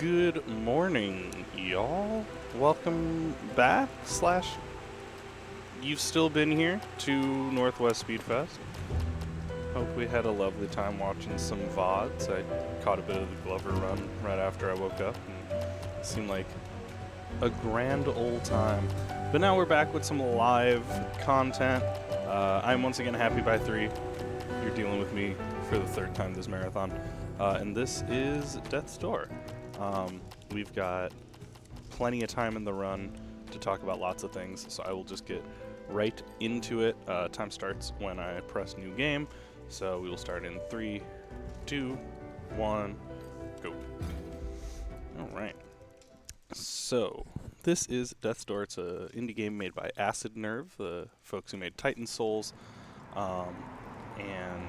Good morning, y'all. Welcome back, you've still been here to NorthWest SpeedFest. Hope we had a lovely time watching some VODs. I caught a bit of the Glover run right after I woke up, and it seemed like a grand old time. But now we're back with some live content. I'm once again happybythree. You're dealing with me for the third time this marathon. And this is Death's Door. We've got plenty of time in the run to talk about lots of things, so I will just get right into it. Time starts when I press new game, so we will start in 3, 2, 1, go. Alright. So, this is Death's Door. It's an indie game made by Acid Nerve, the folks who made Titan Souls, and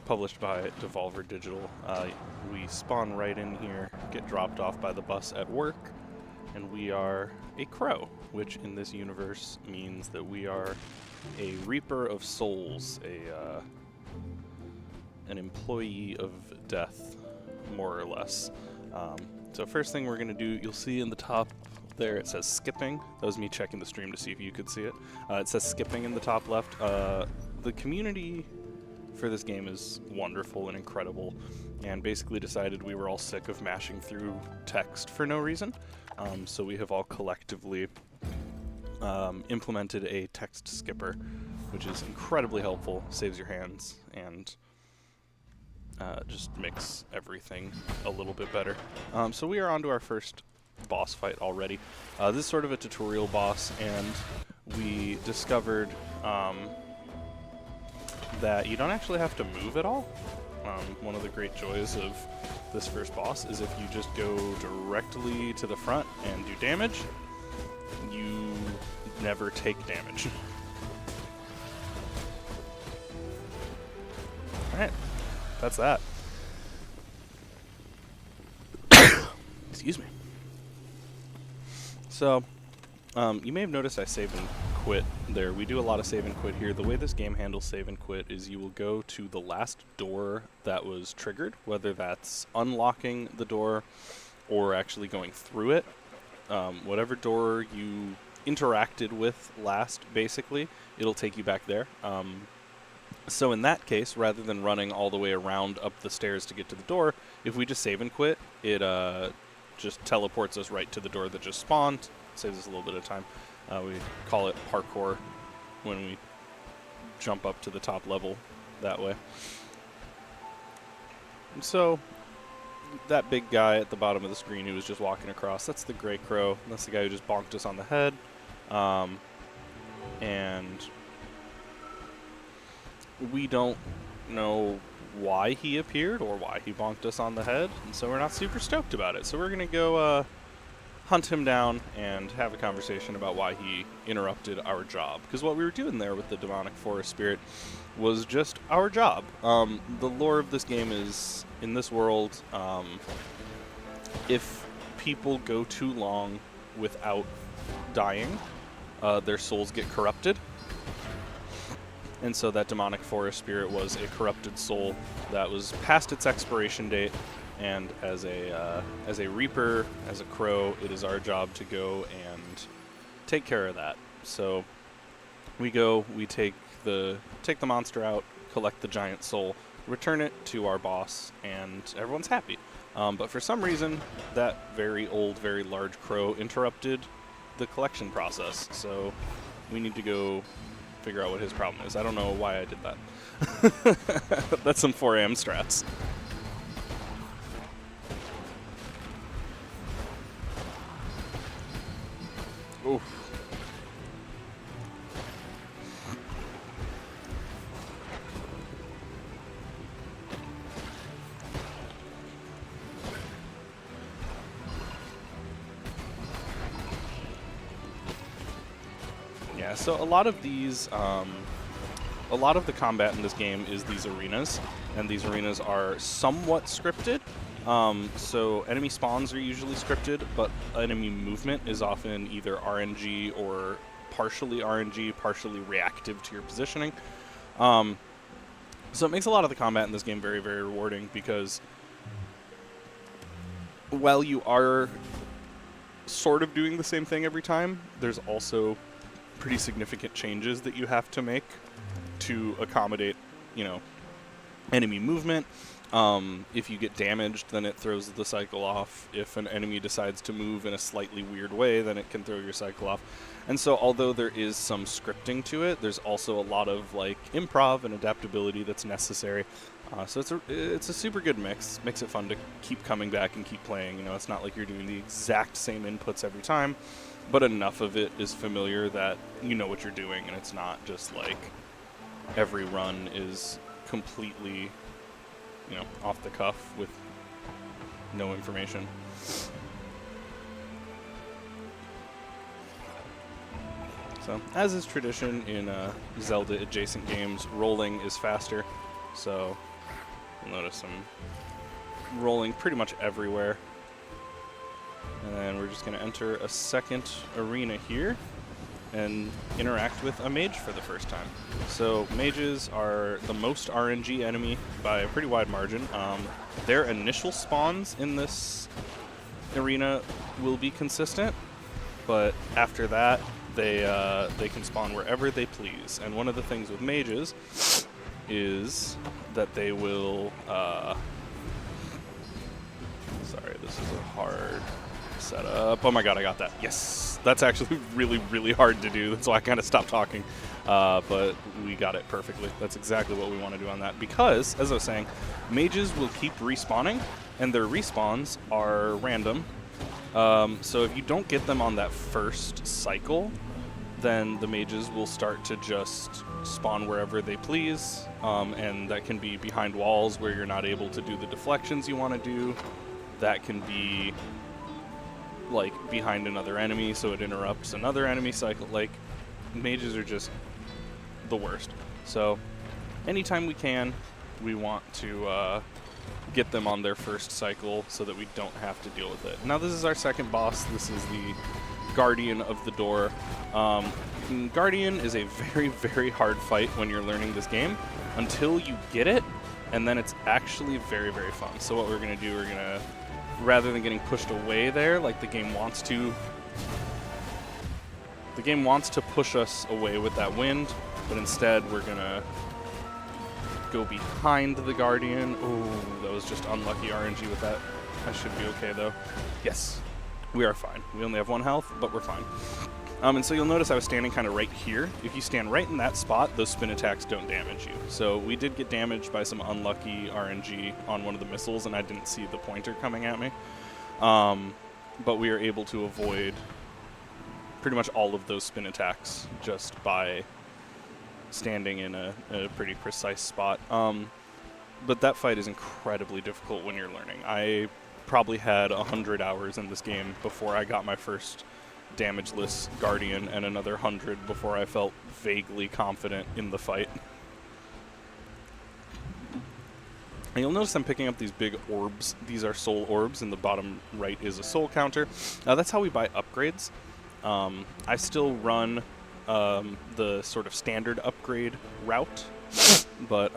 published by Devolver Digital. We spawn right in here, get dropped off by the bus at work, and we are a crow, which in this universe means that we are a reaper of souls, an employee of death, more or less. So first thing we're going to do, you'll see in the top there it says skipping. That was me checking the stream to see if you could see it. It says skipping in the top left. The community for this game is wonderful and incredible, and basically decided we were all sick of mashing through text for no reason. So we have all collectively implemented a text skipper, which is incredibly helpful, saves your hands, and just makes everything a little bit better. So we are on to our first boss fight already. This is sort of a tutorial boss, and we discovered that you don't actually have to move at all. One of the great joys of this first boss is if you just go directly to the front and do damage, you never take damage. Alright, that's that. Excuse me. So, you may have noticed I save and quit there. We do a lot of save and quit here. The way this game handles save and quit is you will go to the last door that was triggered, whether that's unlocking the door or actually going through it. Whatever door you interacted with last, basically, it'll take you back there. So in that case, rather than running all the way around up the stairs to get to the door, if we just save and quit, it just teleports us right to the door that just spawned. Saves us a little bit of time. We call it parkour when we jump up to the top level that way. And so, that big guy at the bottom of the screen who was just walking across, that's the Grey Crow. That's the guy who just bonked us on the head. And we don't know why he appeared or why he bonked us on the head, and so we're not super stoked about it. So we're going to go hunt him down and have a conversation about why he interrupted our job. Because what we were doing there with the demonic forest spirit was just our job. The lore of this game is, in this world, if people go too long without dying, their souls get corrupted. And so that demonic forest spirit was a corrupted soul that was past its expiration date. And as a reaper, as a crow, it is our job to go and take care of that. So we go, we take the monster out, collect the giant soul, return it to our boss, and everyone's happy. But for some reason, that very old, very large crow interrupted the collection process. So we need to go figure out what his problem is. I don't know why I did that. That's some 4 AM strats. Oof. Yeah, so a lot of these, a lot of the combat in this game is these arenas, and these arenas are somewhat scripted. So enemy spawns are usually scripted, but enemy movement is often either RNG or partially RNG, partially reactive to your positioning. So it makes a lot of the combat in this game very, very rewarding, because while you are sort of doing the same thing every time, there's also pretty significant changes that you have to make to accommodate, you know, enemy movement. If you get damaged, then it throws the cycle off. If an enemy decides to move in a slightly weird way, then it can throw your cycle off. And so although there is some scripting to it, there's also a lot of like improv and adaptability that's necessary. So it's a super good mix. Makes it fun to keep coming back and keep playing. You know, it's not like you're doing the exact same inputs every time, but enough of it is familiar that you know what you're doing, and it's not just like every run is completely, you know, off the cuff with no information. So, as is tradition in Zelda adjacent games, rolling is faster. So, you'll notice I'm rolling pretty much everywhere. And then we're just going to enter a second arena here and interact with a mage for the first time. So mages are the most RNG enemy by a pretty wide margin. Their initial spawns in this arena will be consistent, but after that they can spawn wherever they please. And one of the things with mages is that they will sorry, this is a hard setup. Oh my god, I got that. Yes! That's actually really, really hard to do. That's why I kind of stopped talking. But we got it perfectly. That's exactly what we want to do on that. Because, as I was saying, mages will keep respawning, and their respawns are random. So if you don't get them on that first cycle, then the mages will start to just spawn wherever they please. And that can be behind walls where you're not able to do the deflections you want to do. That can be like behind another enemy, so it interrupts another enemy cycle. Like, mages are just the worst. So anytime we can, we want to get them on their first cycle so that we don't have to deal with it. Now this is our second boss. This is the Guardian of the Door. Guardian is a very, very hard fight when you're learning this game until you get it, and then it's actually very, very fun. So what we're going to do, we're going to, rather than getting pushed away there like the game wants to push us away with that wind, but instead we're gonna go behind the Guardian. Oh, that was just unlucky RNG with that. I should be okay though. Yes, we are fine. We only have 1 health, but we're fine. And so you'll notice I was standing kind of right here. If you stand right in that spot, those spin attacks don't damage you. So we did get damaged by some unlucky RNG on one of the missiles, and I didn't see the pointer coming at me. But we are able to avoid pretty much all of those spin attacks just by standing in a pretty precise spot. But that fight is incredibly difficult when you're learning. I probably had 100 hours in this game before I got my first damageless Guardian, and another 100 before I felt vaguely confident in the fight. And you'll notice I'm picking up these big orbs. These are soul orbs, and the bottom right is a soul counter. That's how we buy upgrades. I still run the sort of standard upgrade route, but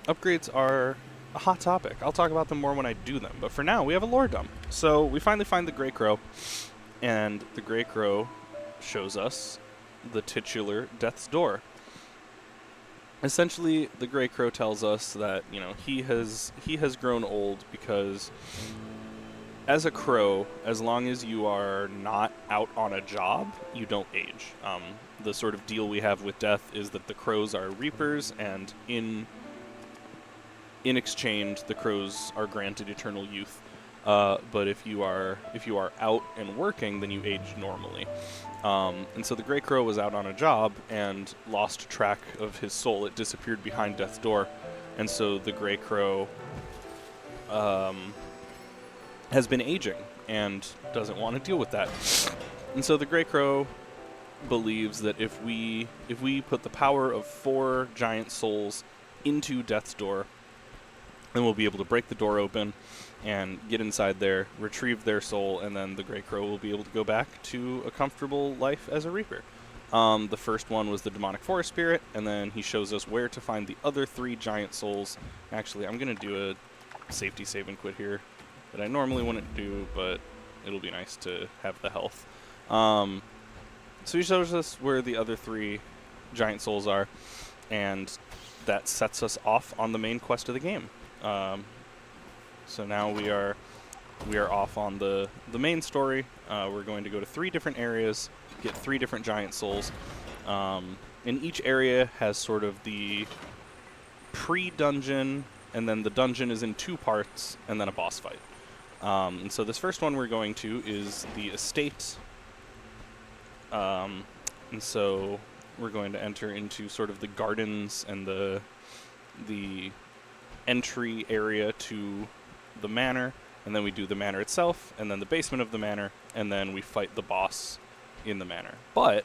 upgrades are a hot topic. I'll talk about them more when I do them, but for now we have a lore dump. So we finally find the Grey Crow, and the Grey Crow shows us the titular Death's Door. Essentially, the Grey Crow tells us that, you know, he has grown old because as a crow, as long as you are not out on a job, you don't age. The sort of deal we have with death is that the crows are reapers, and in exchange, the crows are granted eternal youth. But if you are out and working, then you age normally. And so the Grey Crow was out on a job and lost track of his soul. It disappeared behind Death's Door. And so the Grey Crow has been aging and doesn't want to deal with that. And so the Grey Crow believes that if we put the power of 4 giant souls into Death's Door, then we'll be able to break the door open and get inside there, retrieve their soul, and then the Grey Crow will be able to go back to a comfortable life as a Reaper. The first one was the Demonic Forest Spirit, and then he shows us where to find the other 3 giant souls. Actually, I'm going to do a safety save and quit here. that I normally wouldn't do, but it'll be nice to have the health. So he shows us where the other 3 giant souls are, and that sets us off on the main quest of the game. So now we are off on the main story. We're going to go to 3 different areas, get 3 different giant souls. And each area has sort of the pre-dungeon, and then the dungeon is in 2 parts, and then a boss fight. And so this first one we're going to is the estate. And so we're going to enter into sort of the gardens and the entry area to the manor, and then we do the manor itself, and then the basement of the manor, and then we fight the boss in the manor. But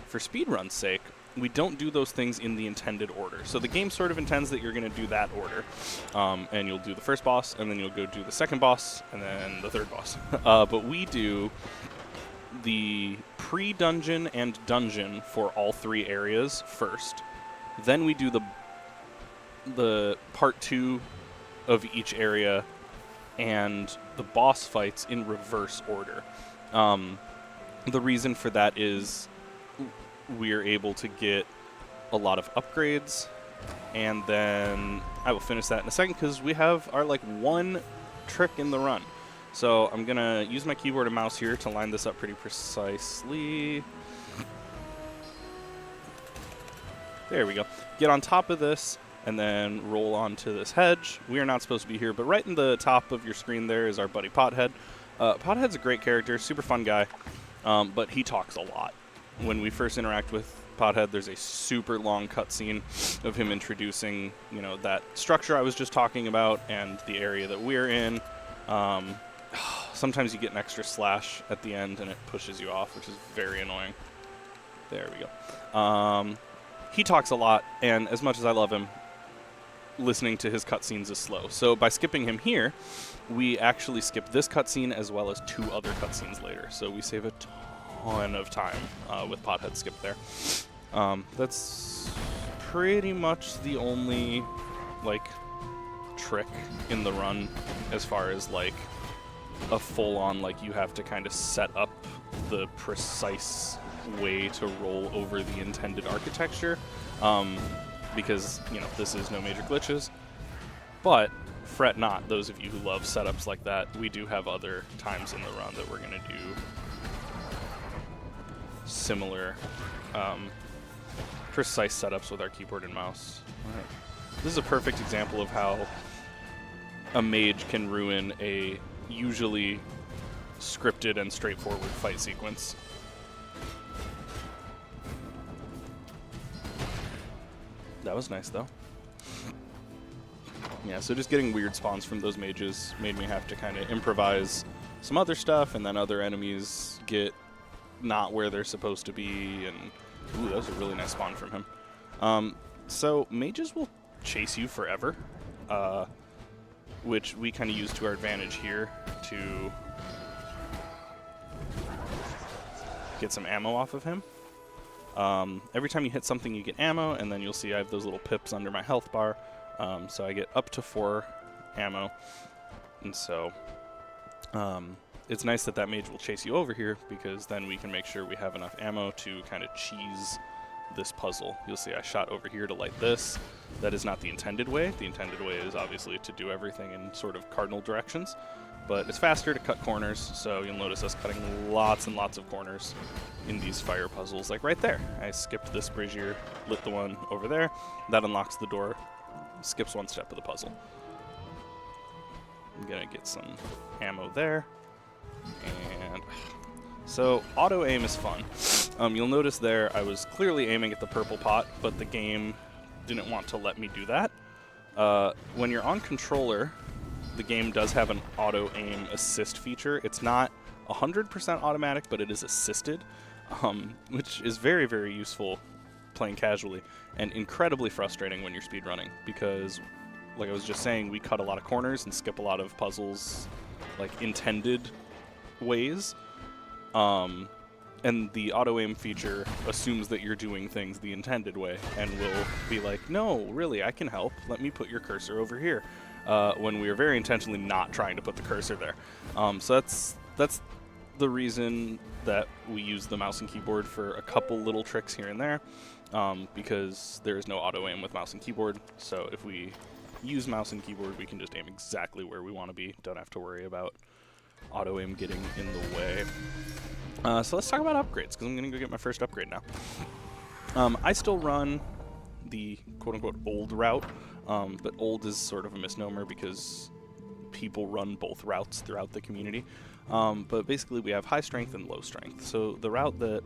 for speedrun's sake, we don't do those things in the intended order. So the game sort of intends that you're going to do that order, and you'll do the first boss, and then you'll go do the second boss, and then the third boss. But we do the pre-dungeon and dungeon for all 3 areas first. Then we do the part 2 of each area and the boss fights in reverse order. The reason for that is we're able to get a lot of upgrades, and then I will finish that in a second because we have our like 1 trick in the run. So I'm going to use my keyboard and mouse here to line this up pretty precisely. There we go. Get on top of this and then roll onto this hedge. We are not supposed to be here, but right in the top of your screen there is our buddy Pothead. Pothead's a great character, super fun guy, but he talks a lot. When we first interact with Pothead, there's a super long cutscene of him introducing, that structure I was just talking about and the area that we're in. Sometimes you get an extra slash at the end and it pushes you off, which is very annoying. There we go. He talks a lot, and as much as I love him, listening to his cutscenes is slow. So by skipping him here, we actually skip this cutscene as well as 2 other cutscenes later. So we save a ton of time with Pothead skip there. That's pretty much the only trick in the run as far as a full-on you have to kind of set up the precise way to roll over the intended architecture, because this is no major glitches. But fret not, those of you who love setups like that. We do have other times in the run that we're going to do similar precise setups with our keyboard and mouse. All right. This is a perfect example of how a mage can ruin a usually scripted and straightforward fight sequence. That was nice, though. Yeah, so just getting weird spawns from those mages made me have to kind of improvise some other stuff, and then other enemies get not where they're supposed to be, and ooh, that was a really nice spawn from him. So mages will chase you forever, which we kind of use to our advantage here to get some ammo off of him. Every time you hit something, you get ammo, and then you'll see I have those little pips under my health bar, so I get up to 4 ammo, and so it's nice that mage will chase you over here, because then we can make sure we have enough ammo to kind of cheese this puzzle. You'll see I shot over here to light this. That is not the intended way. The intended way is obviously to do everything in sort of cardinal directions, but it's faster to cut corners, so you'll notice us cutting lots and lots of corners in these fire puzzles, like right there. I skipped this brazier, lit the one over there. That unlocks the door, skips 1 step of the puzzle. I'm gonna get some ammo there. And so auto aim is fun. You'll notice there I was clearly aiming at the purple pot, but the game didn't want to let me do that. When you're on controller, the game does have an auto aim assist feature. It's not 100% automatic, but it is assisted, which is very, very useful playing casually, and incredibly frustrating when you're speedrunning, because like I was just saying, we cut a lot of corners and skip a lot of puzzles intended ways, And the auto-aim feature assumes that you're doing things the intended way and will be like, no, really, I can help. Let me put your cursor over here. When we are very intentionally not trying to put the cursor there. So that's the reason that we use the mouse and keyboard for a couple little tricks here and there, because there is no auto-aim with mouse and keyboard. So if we use mouse and keyboard, we can just aim exactly where we want to be. Don't have to worry about auto-aim getting in the way. So let's talk about upgrades, because I'm going to go get my first upgrade now. I still run the quote-unquote old route, but old is sort of a misnomer because people run both routes throughout the community. But basically we have high strength and low strength. So the route that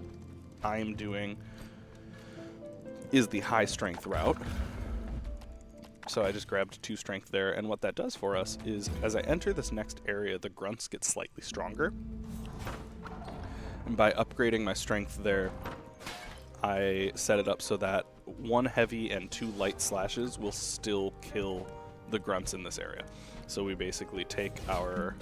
I'm doing is the high strength route. So I just grabbed 2 strength there, and what that does for us is as I enter this next area, the grunts get slightly stronger. And by upgrading my strength there, I set it up so that 1 heavy and 2 light slashes will still kill the grunts in this area. So we basically take our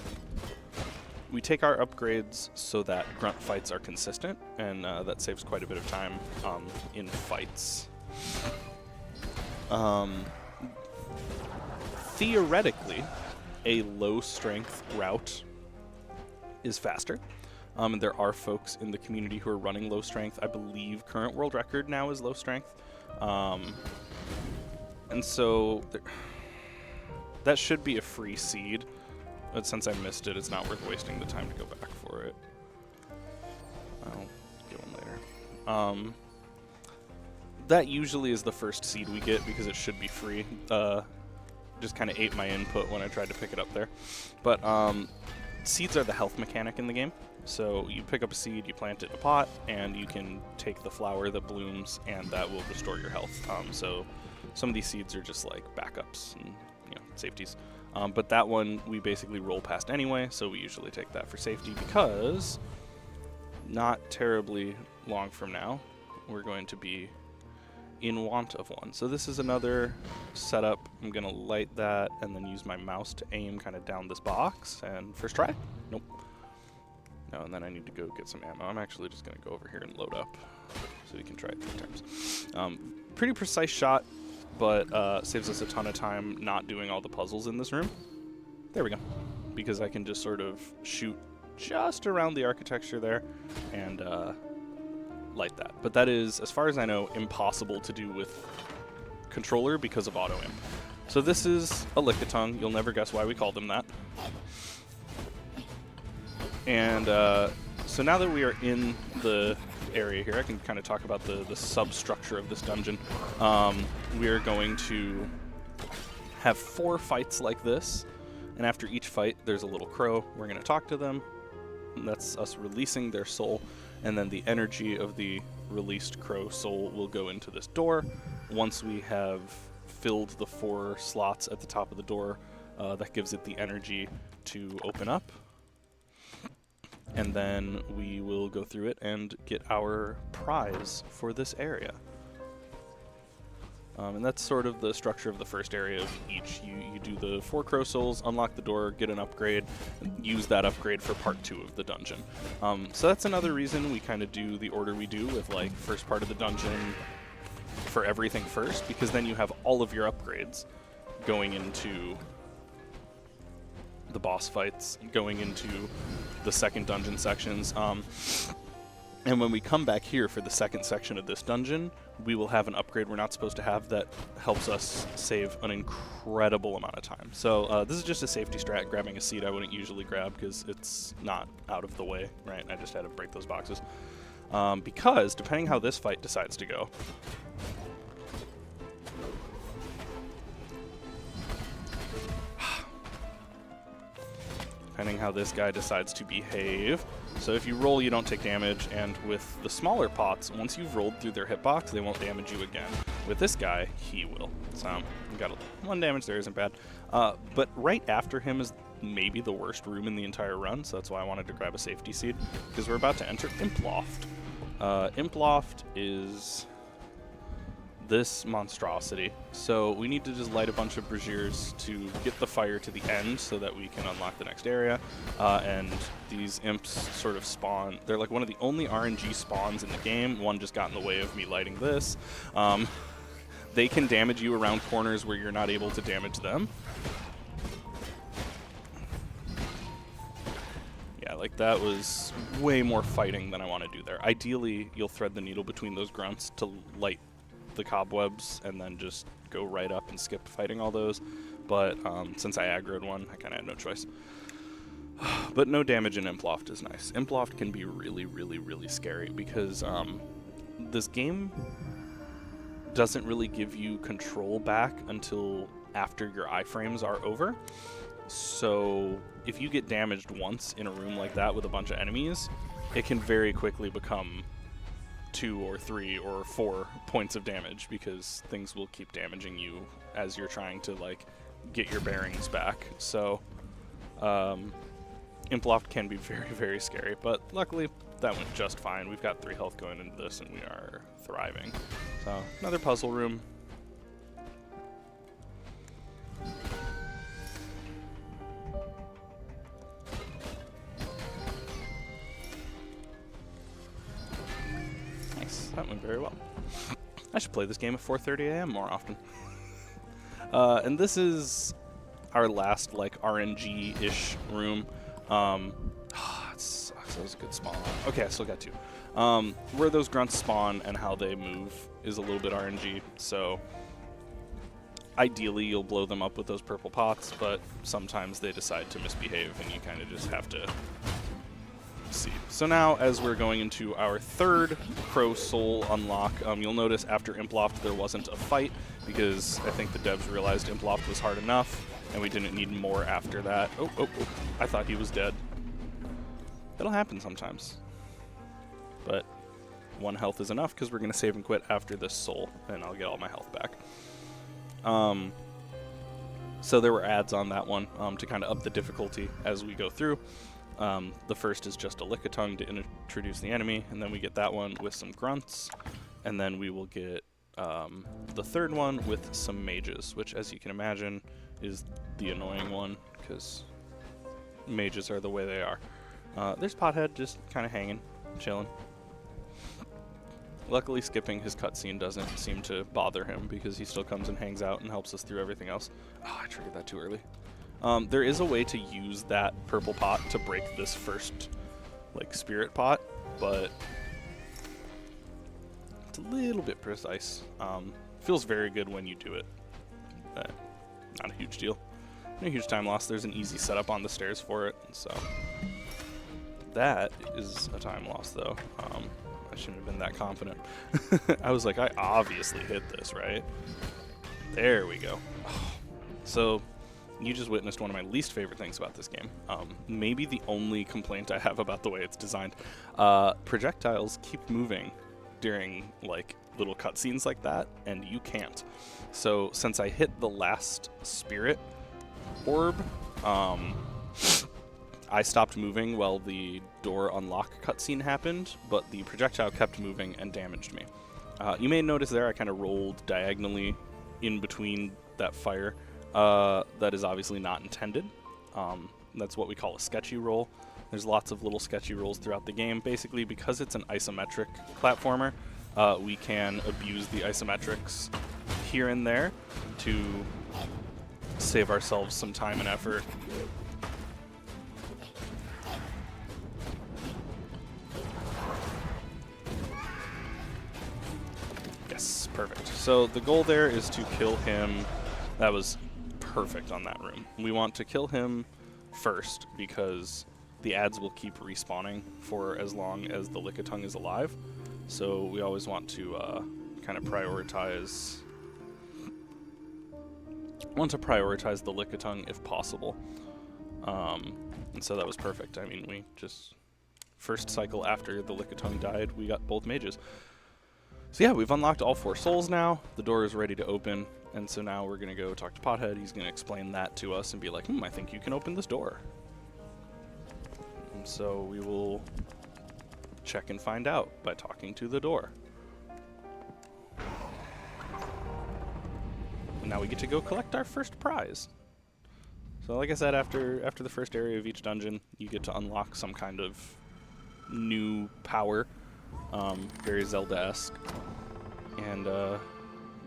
upgrades so that grunt fights are consistent, and that saves quite a bit of time in fights. Theoretically, a low strength route is faster. And there are folks in the community who are running low strength. I believe current world record now is low strength. And so that should be a free seed. But since I missed it, it's not worth wasting the time to go back for it. I'll get one later. That usually is the first seed we get because it should be free. Just kind of ate my input when I tried to pick it up there. But seeds are the health mechanic in the game. So you pick up a seed, you plant it in a pot, and you can take the flower that blooms, and that will restore your health. So some of these seeds are just like backups and safeties. But that one we basically roll past anyway, so we usually take that for safety because not terribly long from now, we're going to be in want of one. So this is another setup. I'm going to light that and then use my mouse to aim kind of down this box. And first try? Nope. No, and then I need to go get some ammo. I'm actually just going to go over here and load up so we can try it 3 times. Pretty precise shot, but saves us a ton of time not doing all the puzzles in this room. There we go. Because I can just sort of shoot just around the architecture there and light that. But that is, as far as I know, impossible to do with controller because of auto-aim. So this is a Lickitung. You'll never guess why we called him that. And so now that we are in the area here, I can kind of talk about the substructure of this dungeon. We are going to have 4 fights like this, and after each fight, there's a little crow. We're going to talk to them, and that's us releasing their soul, and then the energy of the released crow soul will go into this door. Once we have filled the 4 slots at the top of the door, that gives it the energy to open up. And then we will go through it and get our prize for this area. And that's sort of the structure of the first area of each. You do the 4 crow souls, unlock the door, get an upgrade, and use that upgrade for part 2 of the dungeon. So that's another reason we kind of do the order we do with like first part of the dungeon for everything first, because then you have all of your upgrades going into the boss fights, going into the second dungeon sections. And when we come back here for the second section of this dungeon, we will have an upgrade we're not supposed to have that helps us save an incredible amount of time. So this is just a safety strat, grabbing a seed I wouldn't usually grab because it's not out of the way, right? I just had to break those boxes. Because depending how this fight decides to go, depending how this guy decides to behave. So if you roll, you don't take damage, and with the smaller pots, once you've rolled through their hitbox, they won't damage you again. With this guy, he will. So you got 1 damage there, isn't bad. But right after him is maybe the worst room in the entire run, so that's why I wanted to grab a safety seed, because we're about to enter Imploft. Imploft is this monstrosity. So we need to just light a bunch of braziers to get the fire to the end so that we can unlock the next area. And these imps sort of spawn. They're like one of the only RNG spawns in the game. One just got in the way of me lighting this. They can damage you around corners where you're not able to damage them. Yeah, like that was way more fighting than I want to do there. Ideally, you'll thread the needle between those grunts to light the cobwebs and then just go right up and skip fighting all those. But since I aggroed one, I kind of had no choice. But no damage in Imploft is nice. Imploft can be really, really, really scary because this game doesn't really give you control back until after your iframes are over. So if you get damaged once in a room like that with a bunch of enemies, it can very quickly become 2 or 3 or 4 points of damage because things will keep damaging you as you're trying to like get your bearings back. So Imploft can be very, very scary, but luckily that went just fine. We've got 3 health going into this and we are thriving. So another puzzle room. Nice, that went very well. I should play this game at 4:30 a.m. more often. And this is our last like RNG-ish room. It sucks, that was a good spawn. Okay, I still got 2. Where those grunts spawn and how they move is a little bit RNG, so ideally you'll blow them up with those purple pots, but sometimes they decide to misbehave and you kind of just have to see. So now as we're going into our 3rd Crow Soul unlock, you'll notice after Imploft there wasn't a fight because I think the devs realized Imploft was hard enough and we didn't need more after that. Oh, I thought he was dead. That'll happen sometimes. But 1 health is enough because we're going to save and quit after this soul, and I'll get all my health back. So there were ads on that one to kind of up the difficulty as we go through. The first is just a Lickitung to introduce the enemy, and then we get that one with some grunts, and then we will get the 3rd one with some mages, which as you can imagine is the annoying one because mages are the way they are. There's Pothead just kind of hanging, chilling. Luckily, skipping his cutscene doesn't seem to bother him because he still comes and hangs out and helps us through everything else. Oh, I triggered that too early. There is a way to use that purple pot to break this first, like, spirit pot, but it's a little bit precise. Feels very good when you do it. Not a huge deal. No huge time loss. There's an easy setup on the stairs for it, so that is a time loss, though. I shouldn't have been that confident. I was like, I obviously hit this, right? There we go. So you just witnessed one of my least favorite things about this game. Maybe the only complaint I have about the way it's designed. Projectiles keep moving during like little cutscenes like that, and you can't. So since I hit the last spirit orb, I stopped moving while the door unlock cutscene happened, but the projectile kept moving and damaged me. You may notice there I kind of rolled diagonally in between that fire. That is obviously not intended. That's what we call a sketchy roll. There's lots of little sketchy rolls throughout the game. Basically, because it's an isometric platformer, we can abuse the isometrics here and there to save ourselves some time and effort. Yes, perfect. So the goal there is to kill him. That was perfect on that room. We want to kill him first because the ads will keep respawning for as long as the Lickitung is alive. So we always want to kind of prioritize. Want to prioritize the Lickitung if possible. And so that was perfect. I mean, we just first cycle after the Lickitung died, we got both mages. So yeah, we've unlocked all 4 souls now. The door is ready to open, and so now we're gonna go talk to Pothead. He's gonna explain that to us and be like, I think you can open this door. And so we will check and find out by talking to the door. now we get to go collect our first prize. So like I said, after the first area of each dungeon, you get to unlock some kind of new power, very Zelda-esque. And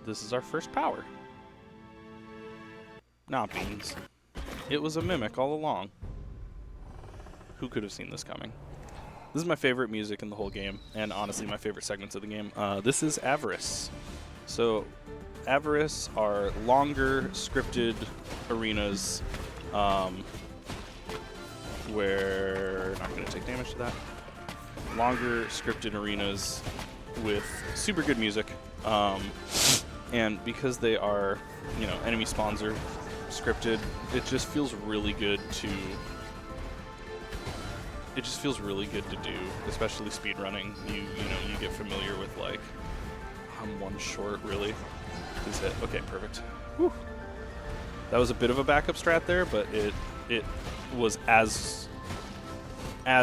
this is our first power. Not beans. It was a mimic all along. Who could have seen this coming? This is my favorite music in the whole game, and honestly my favorite segments of the game. This is Avarice. So Avarice are longer scripted arenas where not going to take damage to that. Longer scripted arenas with super good music, and because they are, you know, enemy spawns are scripted, it just feels really good to. It just feels really good to do, especially speedrunning. You know, you get familiar with, like, I'm one short, really. Please hit. Okay, perfect. Whew. That was a bit of a backup strat there, but it was as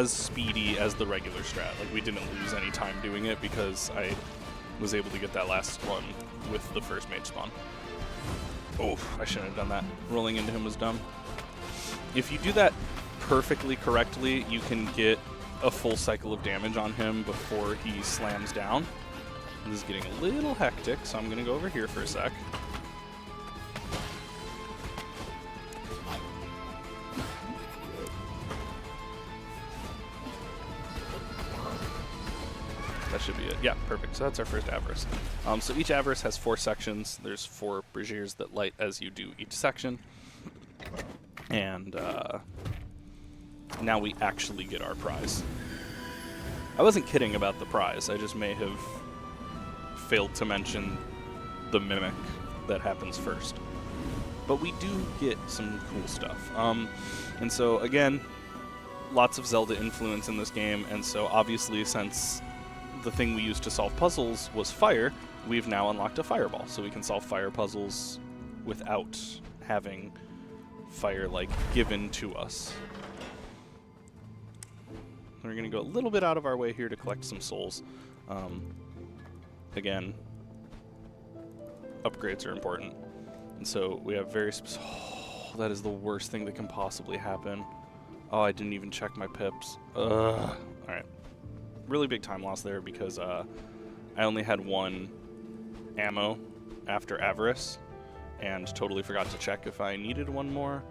speedy as the regular strat. Like, we didn't lose any time doing it because I was able to get that last one with the first mage spawn. Oh, I shouldn't have done that. Rolling into him was dumb. If you do that perfectly correctly, you can get a full cycle of damage on him before he slams down. This is getting a little hectic, so I'm going to go over here for a sec. That should be it. Yeah, perfect. So that's our first Avarice. So each Avarice has 4 sections. There's 4 braziers that light as you do each section. And now we actually get our prize. I wasn't kidding about the prize. I just may have failed to mention the mimic that happens first. But we do get some cool stuff. And so, again, lots of Zelda influence in this game. And so, obviously, since the thing we used to solve puzzles was fire, we've now unlocked a fireball. So we can solve fire puzzles without having fire, like, given to us. We're going to go a little bit out of our way here to collect some souls. Again, upgrades are important. And so we have very oh, that is the worst thing that can possibly happen. Oh, I didn't even check my pips. Ugh. Alright. Really big time loss there because I only had 1 ammo after Avarice and totally forgot to check if I needed 1 more.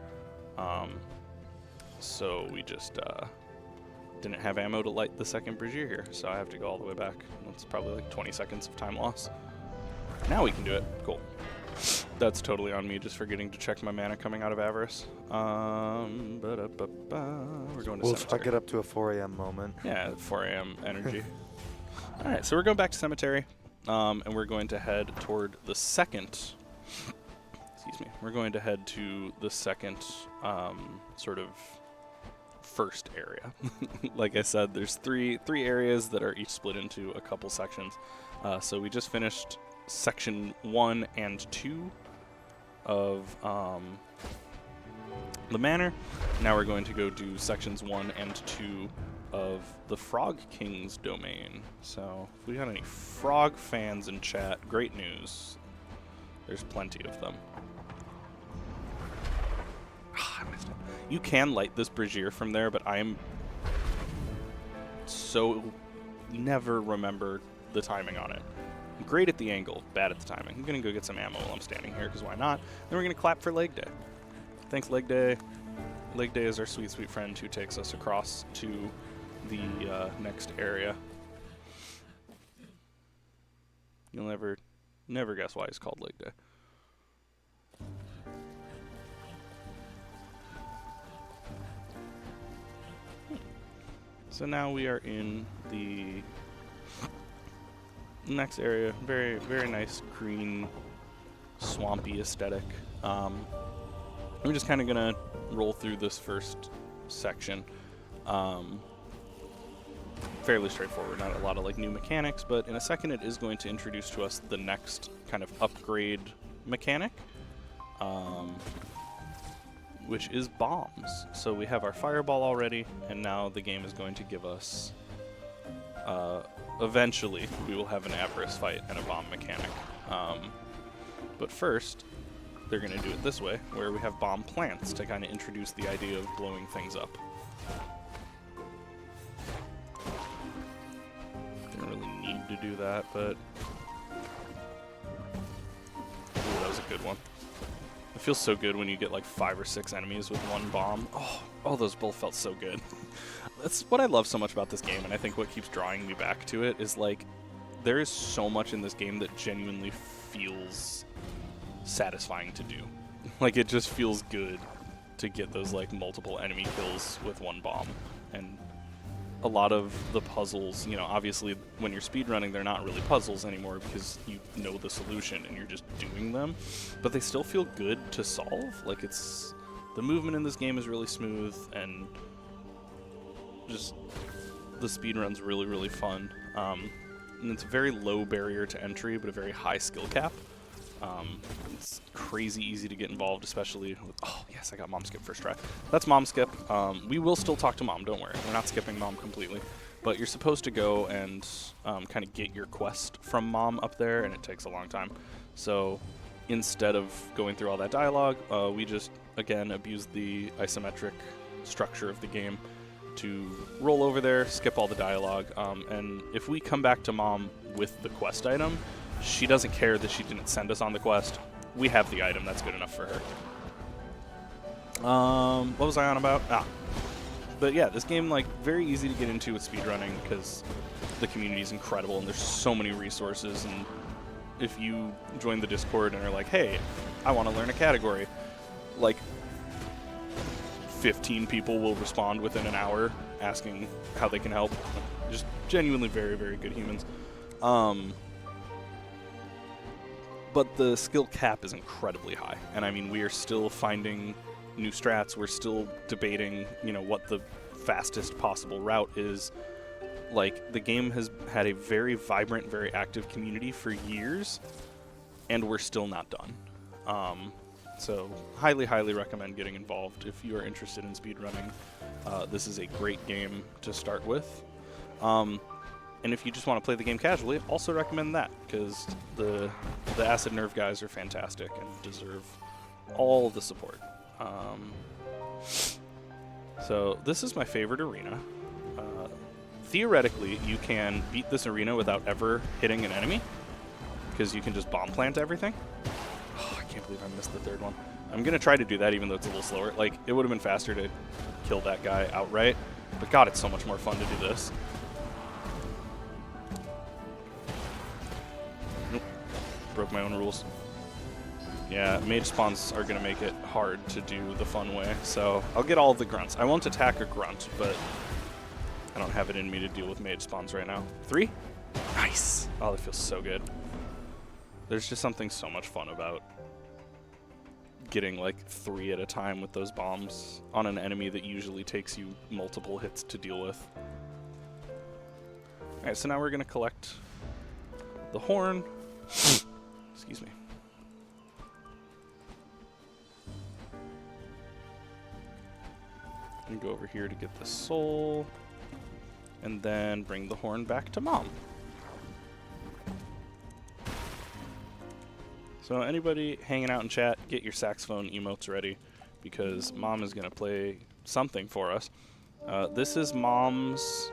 So we just didn't have ammo to light the second brazier here, so I have to go all the way back. That's probably like 20 seconds of time loss. Now we can do it. Cool. That's totally on me, just forgetting to check my mana coming out of Avarice. We're going to We'll Cemetery. get up to a 4 a.m. moment. Yeah, 4 a.m. energy. All right, so we're going back to Cemetery, and we're going to head toward the second. Excuse me. We're going to head to the second sort of first area. Like I said, there's three areas that are each split into a couple sections. So we just finished section 1 and 2 of the manor. Now we're going to go do sections 1 and 2 of the Frog King's domain. So if we got any frog fans in chat, great news. There's plenty of them. I missed it. You can light this brazier from there, but I am so never remember the timing on it. I'm great at the angle, bad at the timing. I'm going to go get some ammo while I'm standing here, because why not? Then we're going to clap for Leg Day. Thanks, Leg Day. Leg Day is our sweet, sweet friend who takes us across to the next area. You'll never guess why he's called Leg Day. So now we are in the next area. Very, very nice green, swampy aesthetic. We're just kind of gonna roll through this first section. Fairly straightforward, not a lot of like new mechanics, but in a second it is going to introduce to us the next kind of upgrade mechanic, which is bombs. So we have our fireball already, and now the game is going to give us, eventually we will have an Avarice fight and a bomb mechanic. But first, they're going to do it this way, where we have bomb plants to kind of introduce the idea of blowing things up. Didn't really need to do that, but... Ooh, that was a good one. It feels so good when you get like 5 or 6 enemies with one bomb. Oh, those both felt so good. That's what I love so much about this game, and I think what keeps drawing me back to it is like, there is so much in this game that genuinely feels satisfying to do. Like, it just feels good to get those like multiple enemy kills with one bomb. And a lot of the puzzles, you know, obviously when you're speedrunning, they're not really puzzles anymore because you know the solution and you're just doing them, but they still feel good to solve. Like, the movement in this game is really smooth, and just the speedrun's really, really fun. And it's a very low barrier to entry, but a very high skill cap. It's crazy easy to get involved, especially with, oh yes, I got mom skip first try. That's mom skip. We will still talk to mom, don't worry. We're not skipping mom completely. But you're supposed to go and kind of get your quest from mom up there, and it takes a long time. So instead of going through all that dialogue, we just, again, abuse the isometric structure of the game to roll over there, skip all the dialogue, and if we come back to mom with the quest item, she doesn't care that she didn't send us on the quest. We have the item, that's good enough for her. What was I on about? But yeah, this game, like, very easy to get into with speedrunning because the community is incredible and there's so many resources, and if you join the Discord and are like, hey, I want to learn a category, like, 15 people will respond within an hour asking how they can help. Just genuinely very, very good humans. But the skill cap is incredibly high. And I mean, we are still finding new strats. We're still debating, you know, what the fastest possible route is. Like, the game has had a very vibrant, very active community for years, and we're still not done. So highly, highly recommend getting involved if you are interested in speedrunning. This is a great game to start with. And if you just want to play the game casually, also recommend that, because the Acid Nerve guys are fantastic and deserve all the support. So this is my favorite arena. Theoretically, you can beat this arena without ever hitting an enemy, because you can just bomb plant everything. Oh, I can't believe I missed the third one. I'm going to try to do that even though it's a little slower. Like, it would have been faster to kill that guy outright, but God, it's so much more fun to do this. Nope. Broke my own rules. Yeah, mage spawns are going to make it hard to do the fun way, so I'll get all of the grunts. I won't attack a grunt, but I don't have it in me to deal with mage spawns right now. 3? Nice! Oh, that feels so good. There's just something so much fun about getting like 3 at a time with those bombs on an enemy that usually takes you multiple hits to deal with. Alright, so now we're going to collect the horn. Excuse me. And go over here to get the soul, and then bring the horn back to mom. So anybody hanging out in chat, get your saxophone emotes ready, because mom is going to play something for us. This is mom's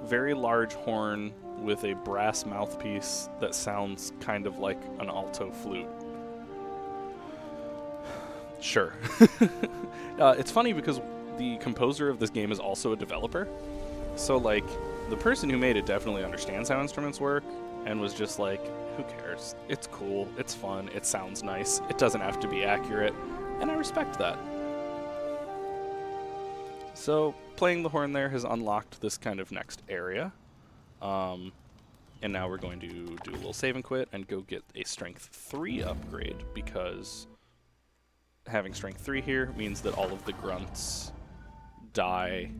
very large horn with a brass mouthpiece that sounds kind of like an alto flute. Sure. It's funny because the composer of this game is also a developer. So, like, the person who made it definitely understands how instruments work and was just like, who cares? It's cool, it's fun, it sounds nice, it doesn't have to be accurate, and I respect that. So, playing the horn there has unlocked this kind of next area. And now we're going to do a little save and quit and go get a Strength 3 upgrade, because having Strength 3 here means that all of the grunts die.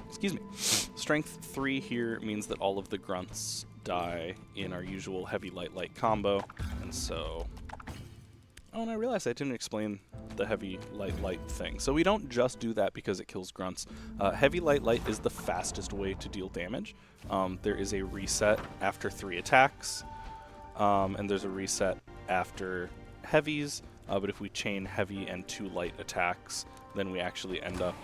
Excuse me. Strength 3 here means that all of the grunts die in our usual heavy light light combo, and so... Oh, and I realized I didn't explain the heavy light light thing. So we don't just do that because it kills grunts. Heavy light light is the fastest way to deal damage. There is a reset after 3 attacks, and there's a reset after heavies, but if we chain heavy and 2 light attacks, then we actually end up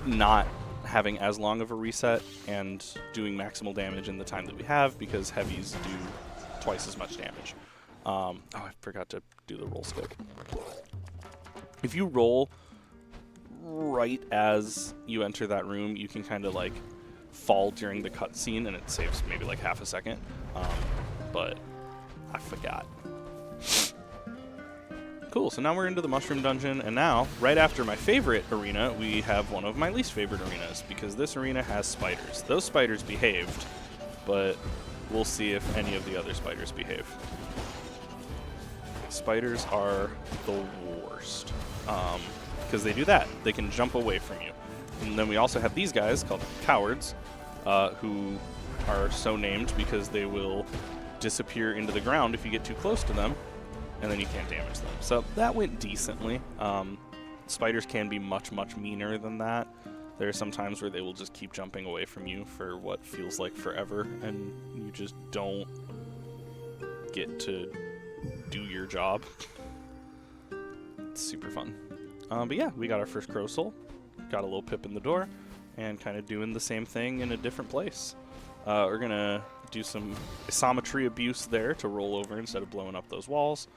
not having as long of a reset and doing maximal damage in the time that we have, because heavies do twice as much damage. Oh, I forgot to do the roll skip. If you roll right as you enter that room, you can kind of like fall during the cutscene, and it saves maybe like half a second. But I forgot. Cool, so now we're into the Mushroom Dungeon, and now, right after my favorite arena, we have one of my least favorite arenas, because this arena has spiders. Those spiders behaved, but we'll see if any of the other spiders behave. Spiders are the worst, because they do that. They can jump away from you. And then we also have these guys called cowards, who are so named because they will disappear into the ground if you get too close to them, and then you can't damage them. So that went decently. Spiders can be much, much meaner than that. There are some times where they will just keep jumping away from you for what feels like forever, and you just don't get to do your job. It's super fun. But yeah, we got our first Crow Soul, got a little pip in the door, and kind of doing the same thing in a different place. We're going to do some isometry abuse there to roll over instead of blowing up those walls.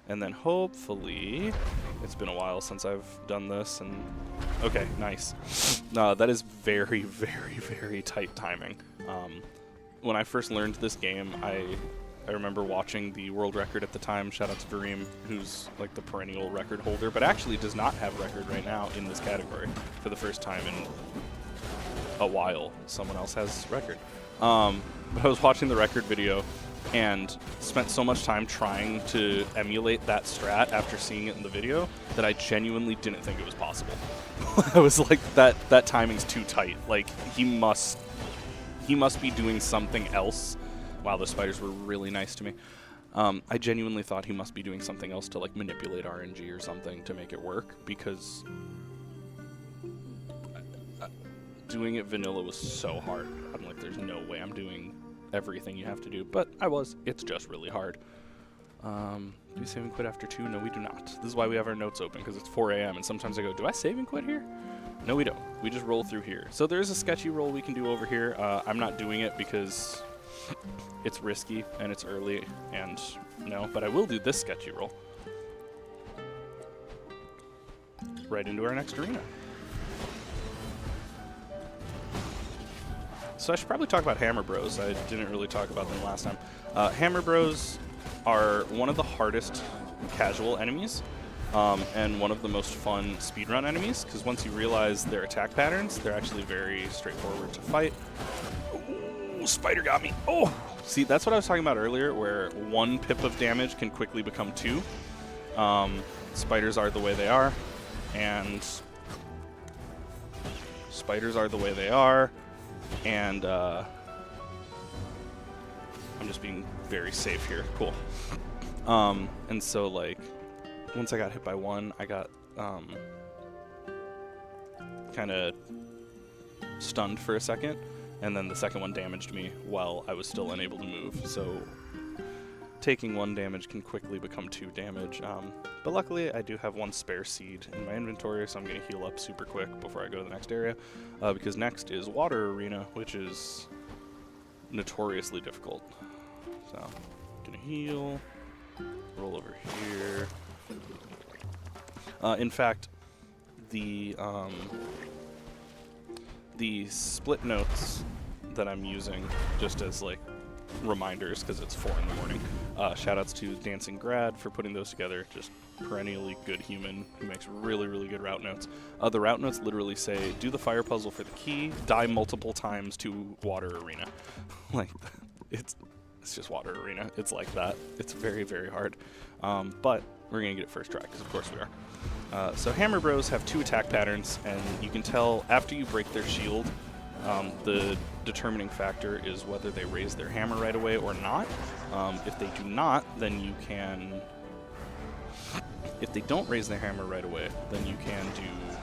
And then hopefully, it's been a while since I've done this, and okay, nice. That is very, very, very tight timing. When I first learned this game, I remember watching the world record at the time. Shout out to Vareem, who's like the perennial record holder, but actually does not have record right now in this category for the first time in a while. Someone else has record. But I was watching the record video and spent so much time trying to emulate that strat after seeing it in the video that I genuinely didn't think it was possible. I was like, that timing's too tight. Like, he must be doing something else. Wow, the spiders were really nice to me. I genuinely thought he must be doing something else to like manipulate RNG or something to make it work, because doing it vanilla was so hard. I'm like, there's no way I'm doing everything you have to do, but I was. It's just really hard. Do we save and quit after 2? No, we do not. This is why we have our notes open, because it's 4 a.m. and sometimes I go, do I save and quit here? No, we don't. We just roll through here. So there's a sketchy roll we can do over here. I'm not doing it because it's risky and it's early, and no, but I will do this sketchy roll. Right into our next arena. So I should probably talk about Hammer Bros. I didn't really talk about them last time. Hammer Bros are one of the hardest casual enemies, and one of the most fun speedrun enemies, because once you realize their attack patterns, they're actually very straightforward to fight. Ooh, spider got me. Oh! See, that's what I was talking about earlier, where 1 pip of damage can quickly become 2. Spiders are the way they are, and spiders are the way they are. And I'm just being very safe here. Cool. And so, like, once I got hit by 1, I got kind of stunned for a second, and then the second one damaged me while I was still unable to move. So taking 1 damage can quickly become 2 damage. But luckily, I do have 1 spare seed in my inventory, so I'm going to heal up super quick before I go to the next area, because next is Water Arena, which is notoriously difficult. So, going to heal, roll over here. In fact, the split notes that I'm using just as like reminders, because it's 4 in the morning. Shoutouts to Dancing Grad for putting those together. Just perennially good human who makes really, really good route notes. The route notes literally say, do the fire puzzle for the key, die multiple times to Water Arena. Like, it's just Water Arena. It's like that. It's very, very hard. But we're going to get it first try, because of course we are. So Hammer Bros have 2 attack patterns, and you can tell after you break their shield, the determining factor is whether they raise their hammer right away or not. If they do not, then you can... If they don't raise their hammer right away, then you can do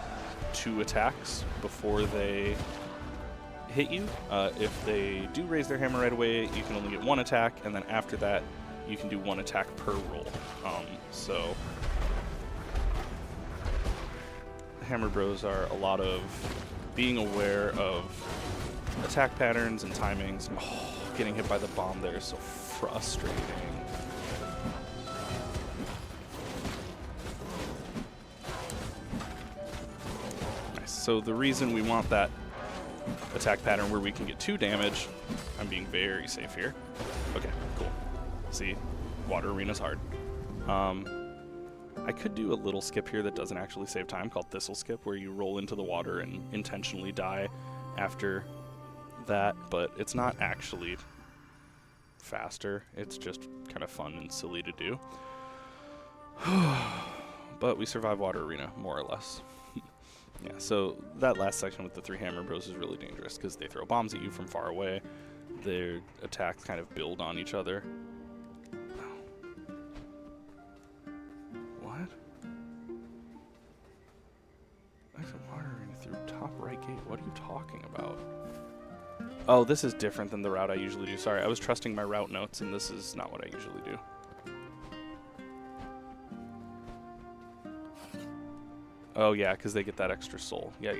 2 attacks before they hit you. If they do raise their hammer right away, you can only get 1 attack, and then after that, you can do 1 attack per roll. So Hammer Bros are a lot of being aware of attack patterns and timings. Oh, getting hit by the bomb there is so frustrating. Nice. So the reason we want that attack pattern where we can get 2 damage, I'm being very safe here. Okay, cool. See, water arena's hard. I could do a little skip here that doesn't actually save time called Thistle Skip, where you roll into the water and intentionally die after that, but it's not actually faster. It's just kind of fun and silly to do. But we survive water arena, more or less. Yeah, so that last section with the 3 Hammer Bros is really dangerous because they throw bombs at you from far away. Their attacks kind of build on each other. What? Exit water arena through top right gate. What are you talking about? Oh, this is different than the route I usually do. Sorry, I was trusting my route notes, and this is not what I usually do. Oh, yeah, because they get that extra soul. Yeah.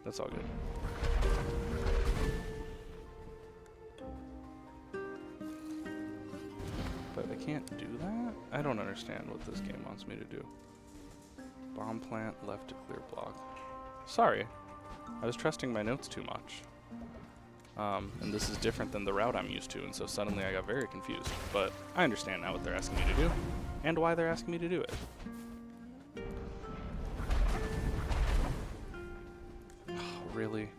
That's all good. But I can't do that? I don't understand what this game wants me to do. Bomb plant, left to clear block. Sorry. I was trusting my notes too much. And this is different than the route I'm used to, and so suddenly I got very confused. But I understand now what they're asking me to do, and why they're asking me to do it. Oh, really?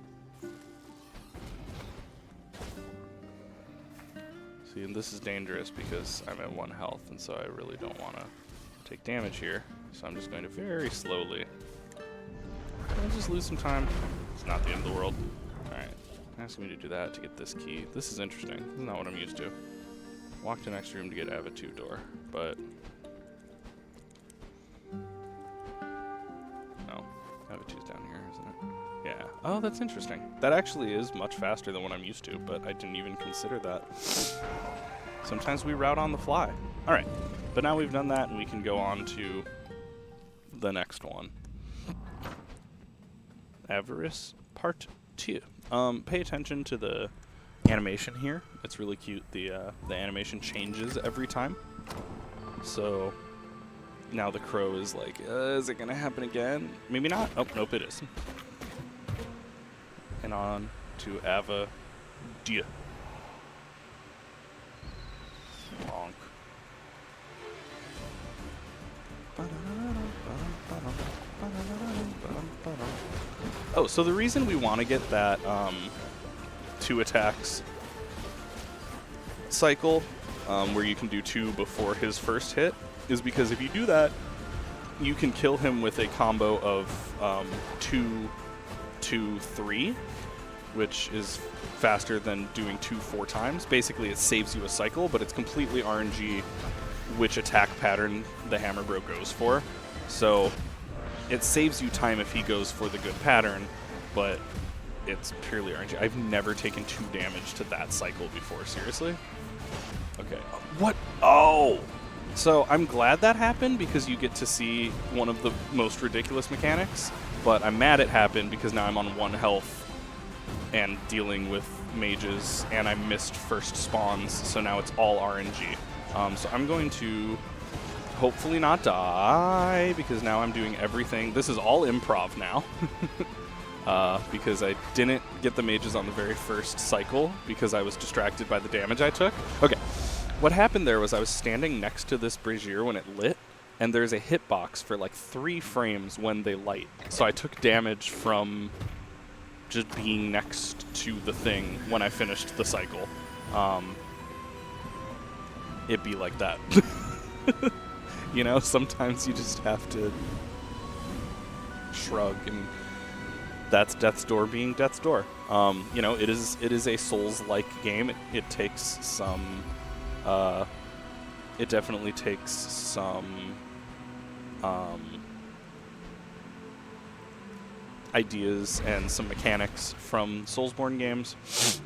See, and this is dangerous because I'm at 1 health, and so I really don't want to take damage here. So I'm just going to very slowly. I'll just lose some time. It's not the end of the world. Alright. Asking me to do that to get this key. This is interesting. This is not what I'm used to. Walk to next room to get Ava 2 door, but no. Ava 2's down here, isn't it? Yeah. Oh, that's interesting. That actually is much faster than what I'm used to, but I didn't even consider that. Sometimes we route on the fly. Alright. But now we've done that, and we can go on to the next one. Avarice Part 2. Pay attention to the animation here. It's really cute. The animation changes every time. So now the crow is like, is it gonna happen again? Maybe not. Oh, nope, it is. And on to Ava Dia. Bonk. Oh, so the reason we want to get that 2 attacks cycle, where you can do 2 before his first hit, is because if you do that, you can kill him with a combo of 2, 2, 3, which is faster than doing 2 4 times. Basically, it saves you a cycle, but it's completely RNG which attack pattern the Hammer Bro goes for. So it saves you time if he goes for the good pattern, but it's purely RNG. I've never taken 2 damage to that cycle before, seriously? Okay. What? Oh! So I'm glad that happened because you get to see one of the most ridiculous mechanics, but I'm mad it happened because now I'm on 1 health and dealing with mages, and I missed first spawns, so now it's all RNG. So I'm going to hopefully not die, because now I'm doing everything. This is all improv now, because I didn't get the mages on the very first cycle because I was distracted by the damage I took. Okay, what happened there was I was standing next to this brazier when it lit, and there's a hitbox for like 3 frames when they light. So I took damage from just being next to the thing when I finished the cycle. It'd be like that. You know, sometimes you just have to shrug, and that's Death's Door being Death's Door. You know, it is a Souls-like game. It takes some, it definitely takes some ideas and some mechanics from Soulsborne games.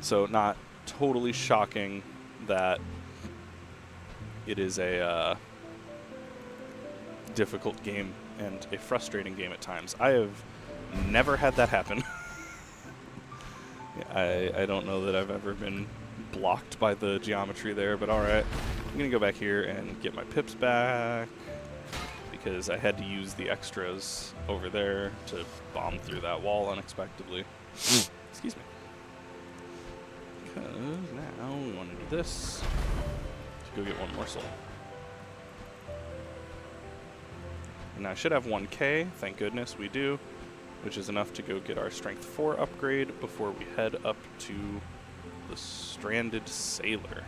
So not totally shocking that it is a difficult game and a frustrating game at times. I have never had that happen. I don't know that I've ever been blocked by the geometry there, but alright. I'm going to go back here and get my pips back, because I had to use the extras over there to bomb through that wall unexpectedly. Excuse me. Because now we want to do this to go get one more soul. And I should have 1k, thank goodness we do, which is enough to go get our Strength 4 upgrade before we head up to the Stranded Sailor.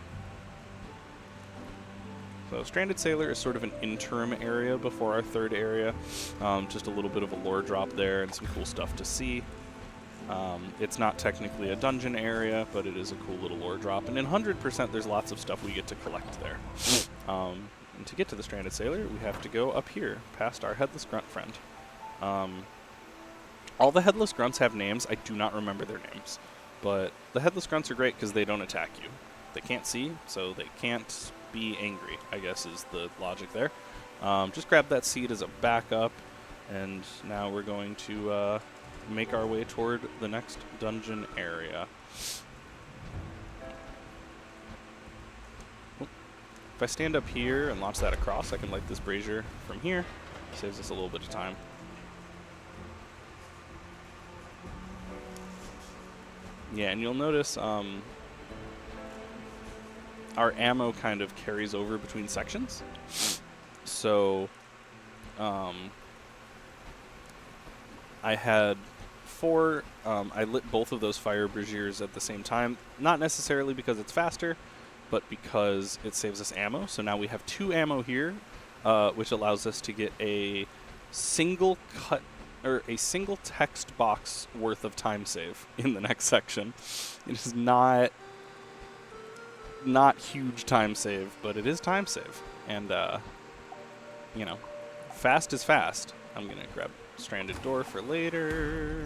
So Stranded Sailor is sort of an interim area before our third area. Just a little bit of a lore drop there and some cool stuff to see. It's not technically a dungeon area, but it is a cool little lore drop. And in 100% there's lots of stuff we get to collect there. And to get to the Stranded Sailor, we have to go up here, past our Headless Grunt friend. All the Headless Grunts have names. I do not remember their names. But the Headless Grunts are great because they don't attack you. They can't see, so they can't be angry, I guess is the logic there. Just grab that seed as a backup, and now we're going to make our way toward the next dungeon area. If I stand up here and launch that across, I can light this brazier from here. Saves us a little bit of time. Yeah, and you'll notice our ammo kind of carries over between sections. So I had 4, I lit both of those fire braziers at the same time, not necessarily because it's faster, but because it saves us ammo. So now we have 2 ammo here, which allows us to get a single cut or a single text box worth of time save in the next section. It is not huge time save, but it is time save. And you know, fast is fast. I'm gonna grab Stranded Door for later.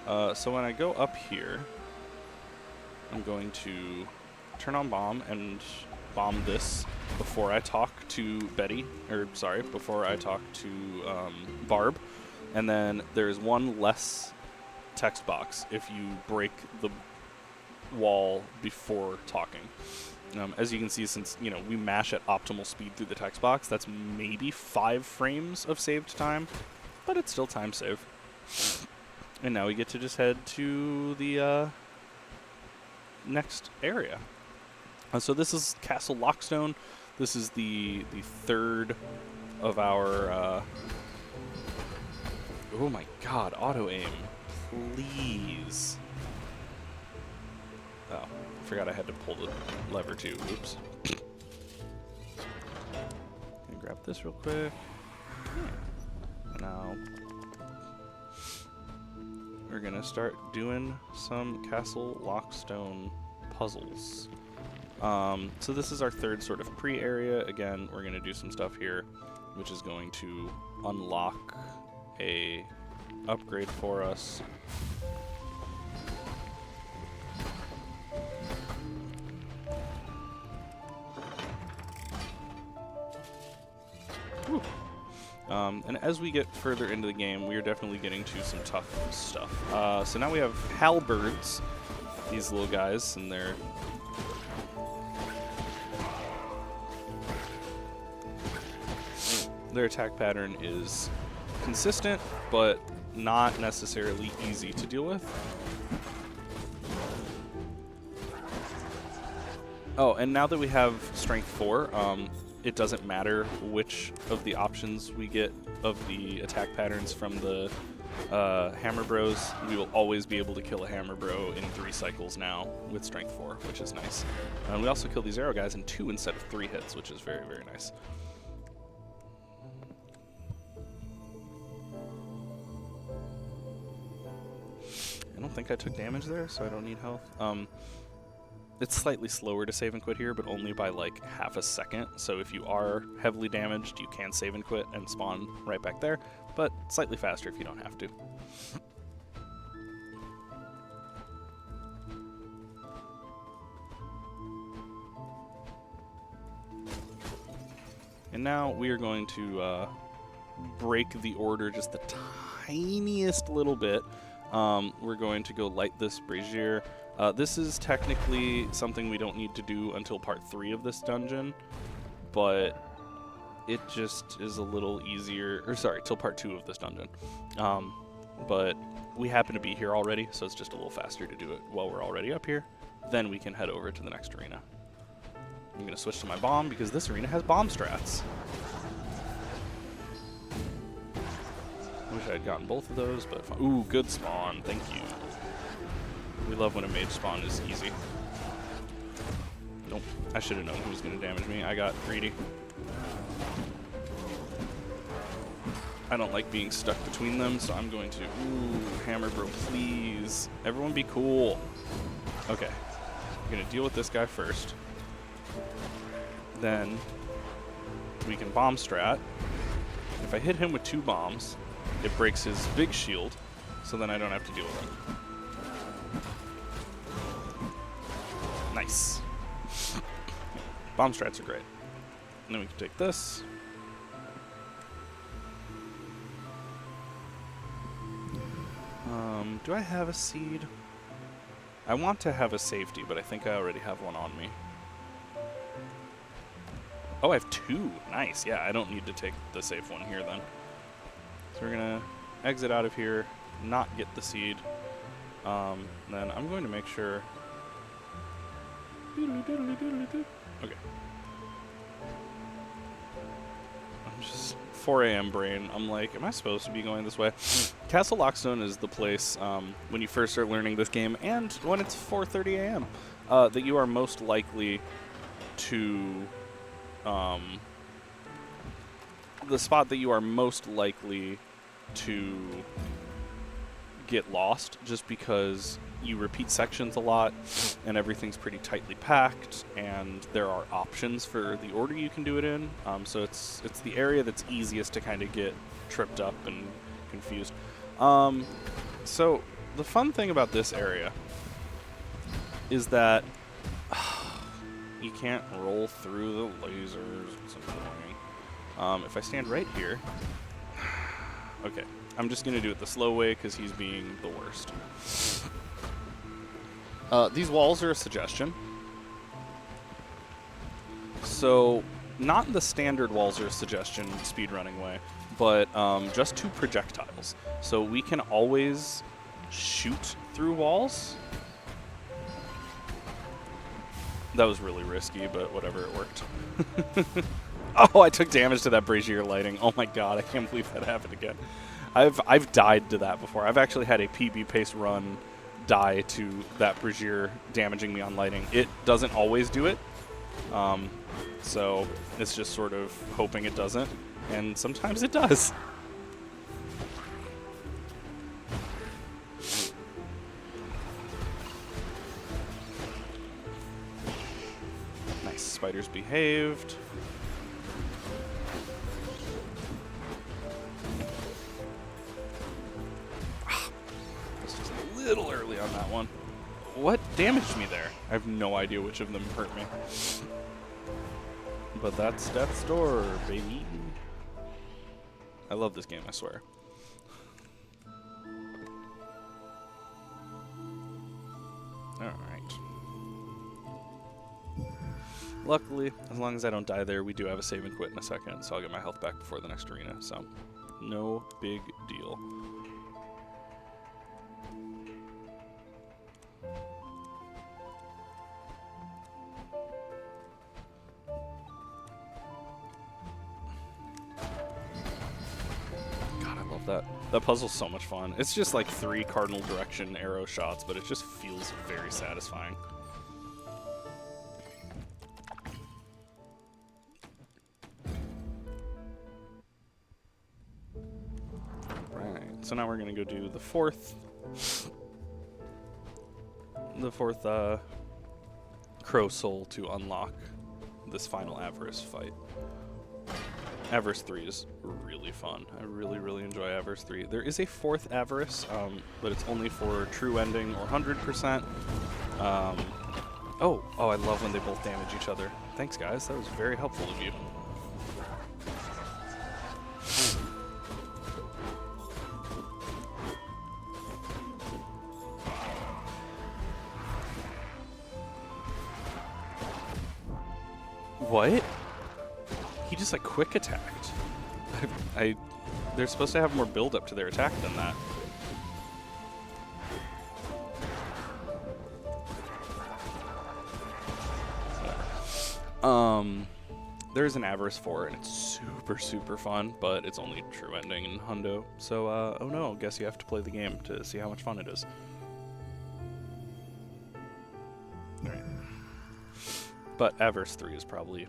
So when I go up here, I'm going to turn on bomb and bomb this before I talk to Betty, or sorry, before I talk to Barb. And then there's one less text box if you break the wall before talking. As you can see, since we mash at optimal speed through the text box, that's maybe 5 frames of saved time, but it's still time save. And now we get to just head to the next area. So this is Castle Lockstone. This is the third of our oh my god, auto aim, please. Oh, I forgot I had to pull the lever too. Oops. Can grab this real quick. Now we're gonna start doing some Castle Lockstone puzzles. So this is our third sort of pre-area. Again, we're gonna do some stuff here, which is going to unlock a upgrade for us. Whew. And as we get further into the game, we are definitely getting to some tough stuff. So now we have halberds, these little guys, and their attack pattern is consistent, but not necessarily easy to deal with. Oh, and now that we have Strength 4, it doesn't matter which of the options we get of the attack patterns from the Hammer Bros. We will always be able to kill a Hammer Bro in 3 cycles now with Strength 4, which is nice. We also kill these arrow guys in 2 instead of 3 hits, which is very, very nice. I don't think I took damage there, so I don't need health. It's slightly slower to save and quit here, but only by like half a second. So if you are heavily damaged, you can save and quit and spawn right back there, but slightly faster if you don't have to. And now we are going to break the order just the tiniest little bit. We're going to go light this brazier. This is technically something we don't need to do until part 3 of this dungeon, but it just is a little easier, or sorry, till part 2 of this dungeon. But we happen to be here already, so it's just a little faster to do it while we're already up here. Then we can head over to the next arena. I'm going to switch to my bomb because this arena has bomb strats. Wish I had gotten both of those, but fine. Ooh, good spawn. Thank you. We love when a mage spawn is easy. Nope. I should have known who was going to damage me. I got greedy. I don't like being stuck between them, so I'm going to... Ooh, hammer bro, please. Everyone be cool. Okay. I'm going to deal with this guy first. Then we can bomb strat. If I hit him with 2 bombs, it breaks his big shield, so then I don't have to deal with him. Nice. Bomb strats are great. And then we can take this. Do I have a seed? I want to have a safety, but I think I already have one on me. Oh, I have 2. Nice. Yeah, I don't need to take the safe one here then. So we're going to exit out of here, not get the seed. Then I'm going to make sure... Okay. I'm just 4 a.m. brain. I'm like, am I supposed to be going this way? Castle Lockstone is the place when you first start learning this game, and when it's 4:30 a.m., that you are most likely to... the spot that you are most likely to get lost, just because you repeat sections a lot and everything's pretty tightly packed, and there are options for the order you can do it in. So it's the area that's easiest to kind of get tripped up and confused. So the fun thing about this area is that you can't roll through the lasers. It's annoying. If I stand right here... Okay, I'm just going to do it the slow way because he's being the worst. These walls are a suggestion. So, not the standard walls are a suggestion speedrunning way, but just 2 projectiles. So we can always shoot through walls. That was really risky, but whatever, it worked. Oh, I took damage to that brazier lighting. Oh my god, I can't believe that happened again. I've died to that before. I've actually had a PB pace run die to that brazier damaging me on lighting. It doesn't always do it, so it's just sort of hoping it doesn't, and sometimes it does. Nice, spiders behaved. Little early on that one. What damaged me there? I have no idea which of them hurt me. But that's Death's Door, baby. I love this game, I swear. Alright. Luckily, as long as I don't die there, we do have a save and quit in a second, so I'll get my health back before the next arena, so no big deal. That puzzle's so much fun. It's just like 3 cardinal direction arrow shots, but it just feels very satisfying. Right, so now we're gonna go do the fourth Crow Soul to unlock this final Avarice fight. Avarice 3 is really fun. I really, really enjoy Avarice 3. There is a 4th Avarice, but it's only for true ending or 100%. Oh, I love when they both damage each other. Thanks, guys. That was very helpful of you. What? He just like quick attacked. They're supposed to have more build up to their attack than that. There's an Avarice 4 and it's super fun, but it's only true ending in Hundo. So oh no, guess you have to play the game to see how much fun it is. Alright. But Avarice 3 is probably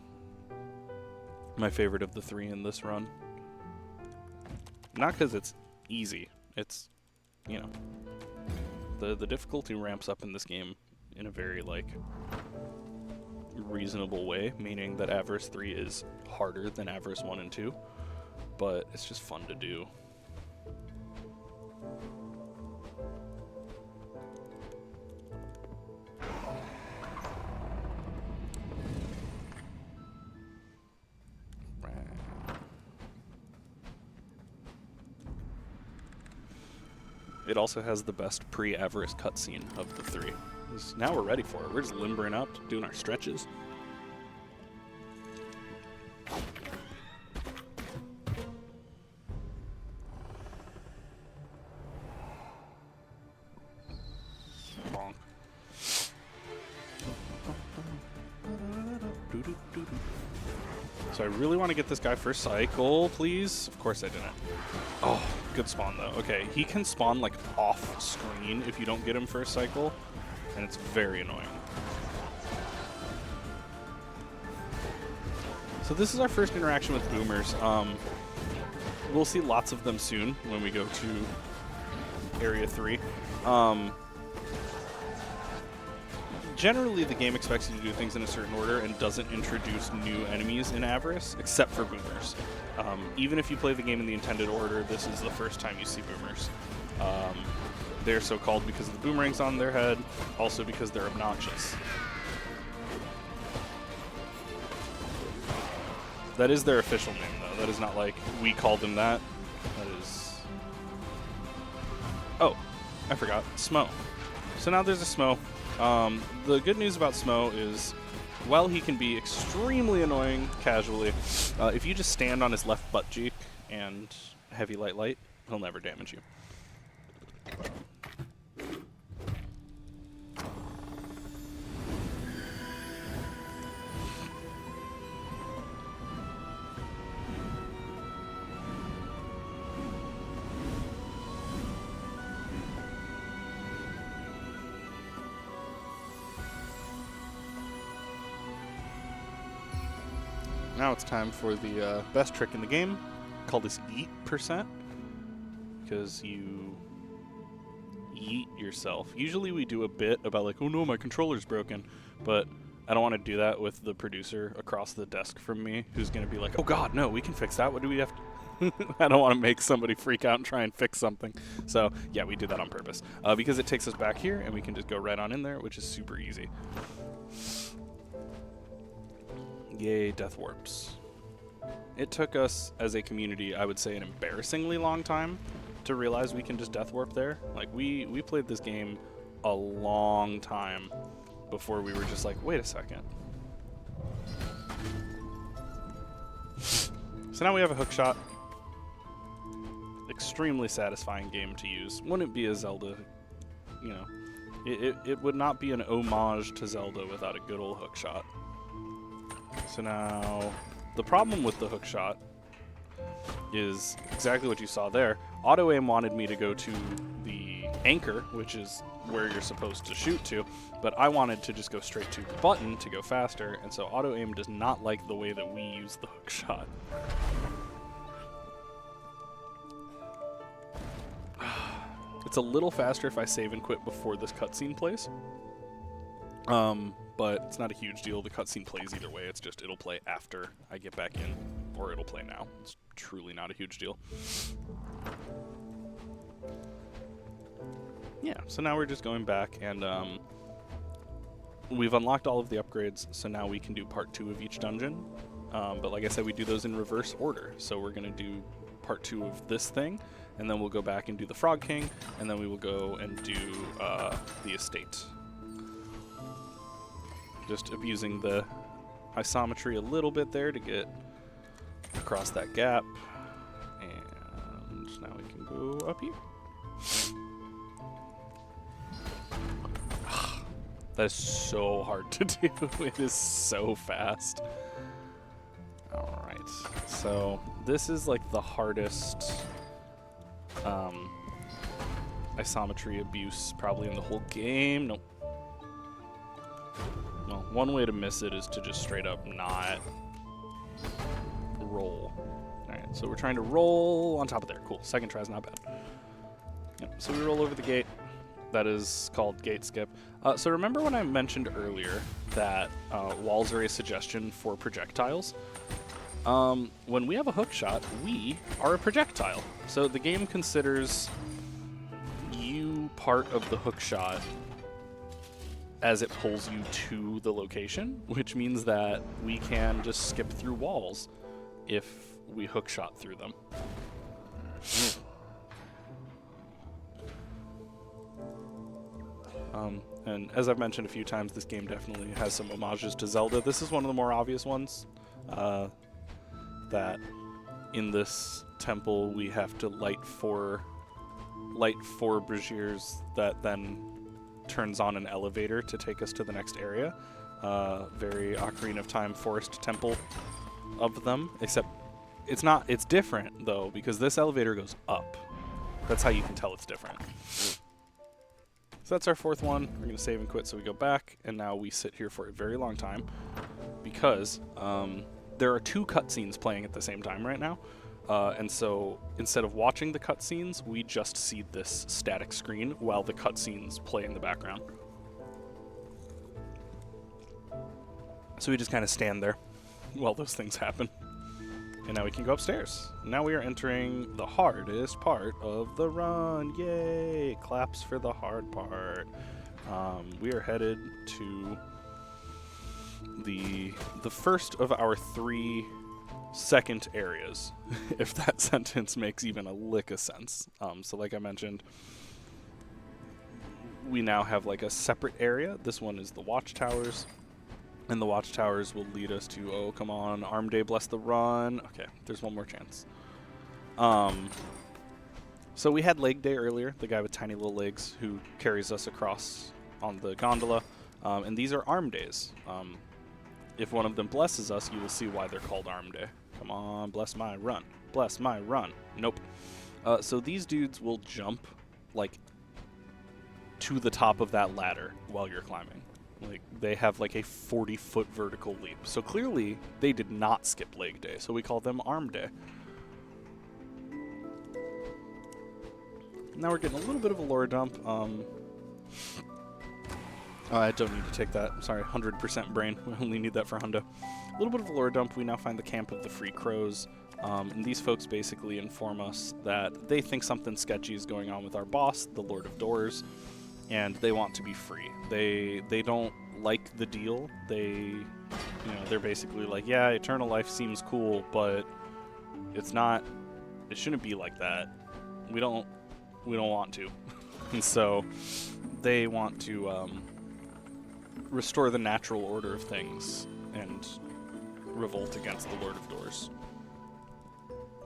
my favorite of the 3 in this run. Not because it's easy, it's, you know, the difficulty ramps up in this game in a very, like, reasonable way, meaning that Avarice 3 is harder than Avarice 1 and 2, but it's just fun to do. It also has the best pre-Avarice cutscene of the 3. Now we're ready for it. We're just limbering up, doing our stretches. Bonk. So I really want to get this guy first cycle, please. Of course I didn't. Oh, good spawn though. Okay, he can spawn like off screen if you don't get him first cycle, and it's very annoying. So this is our first interaction with boomers. We'll see lots of them soon when we go to Area 3. Generally, the game expects you to do things in a certain order and doesn't introduce new enemies in Avarice, except for boomers. Even if you play the game in the intended order, this is the first time you see boomers. They're so called because of the boomerangs on their head, also because they're obnoxious. That is their official name, though. That is not like we called them that. That is... Oh, I forgot. Smo. So now there's a Smo. The good news about Smo is, while he can be extremely annoying casually, if you just stand on his left butt cheek and heavy light, he'll never damage you. Now it's time for the best trick in the game. Call this yeet %, because you yeet yourself. Usually we do a bit about like, oh no, my controller's broken, but I don't want to do that with the producer across the desk from me, who's going to be like, oh god, no, we can fix that. What do we have to... I don't want to make somebody freak out and try and fix something. So yeah, we do that on purpose, because it takes us back here and we can just go right on in there, which is super easy. Yay, death warps. It took us, as a community, I would say an embarrassingly long time to realize we can just death warp there. Like, we played this game a long time before we were just like, wait a second. So now we have a hook shot. Extremely satisfying game to use. Wouldn't be a Zelda, you know. It would not be an homage to Zelda without a good old hook shot. So now, the problem with the hook shot is exactly what you saw there. Auto aim wanted me to go to the anchor, which is where you're supposed to shoot to, but I wanted to just go straight to the button to go faster, and so auto aim does not like the way that we use the hook shot. It's a little faster if I save and quit before this cutscene plays. But it's not a huge deal. The cutscene plays either way. It's just it'll play after I get back in, or it'll play now. It's truly not a huge deal. Yeah, so now we're just going back, and we've unlocked all of the upgrades, so now we can do part 2 of each dungeon. But like I said, we do those in reverse order. So we're going to do part 2 of this thing, and then we'll go back and do the Frog King, and then we will go and do the estate. Just abusing the isometry a little bit there to get across that gap. And now we can go up here. That is so hard to do. It is so fast. Alright, so this is like the hardest isometry abuse probably in the whole game. Nope. Well, one way to miss it is to just straight up not roll. Alright, so we're trying to roll on top of there. Cool, second try's not bad. Yep, so we roll over the gate. That is called gate skip. So remember when I mentioned earlier that walls are a suggestion for projectiles? When we have a hook shot, we are a projectile. So the game considers you part of the hook shot as it pulls you to the location, which means that we can just skip through walls if we hook shot through them. And as I've mentioned a few times, this game definitely has some homages to Zelda. This is one of the more obvious ones, that in this temple we have to light four braziers that then turns on an elevator to take us to the next area. Very Ocarina of Time forest temple of them, except it's different though, because this elevator goes up. That's how you can tell it's different. So that's our fourth one. We're going to save and quit, so we go back, and now we sit here for a very long time because there are two cutscenes playing at the same time right now. And so instead of watching the cutscenes, we just see this static screen while the cutscenes play in the background. So we just kind of stand there while those things happen. And now we can go upstairs. Now we are entering the hardest part of the run. Yay! Claps for the hard part. We are headed to the first of our 3 second areas, if that sentence makes even a lick of sense. So like I mentioned, we now have like a separate area. This one is the watchtowers. And the watchtowers will lead us to, oh, come on, Arm Day, bless the run. Okay, there's one more chance. So we had Leg Day earlier, the guy with tiny little legs who carries us across on the gondola. And these are Arm Days. If one of them blesses us, you will see why they're called Arm Day. Come on, bless my run. Bless my run. Nope. So these dudes will jump, like, to the top of that ladder while you're climbing. Like, they have like a 40-foot vertical leap. So clearly, they did not skip Leg Day, so we call them Arm Day. Now we're getting a little bit of a lore dump. I don't need to take that. Sorry, 100% brain. We only need that for Hundo. A little bit of a lore dump. We now find the camp of the Free Crows. And these folks basically inform us that they think something sketchy is going on with our boss, the Lord of Doors. And they want to be free. They don't like the deal. They're basically like, yeah, eternal life seems cool, but it's not. It shouldn't be like that. We don't want to. And so they want to restore the natural order of things and revolt against the Lord of Doors.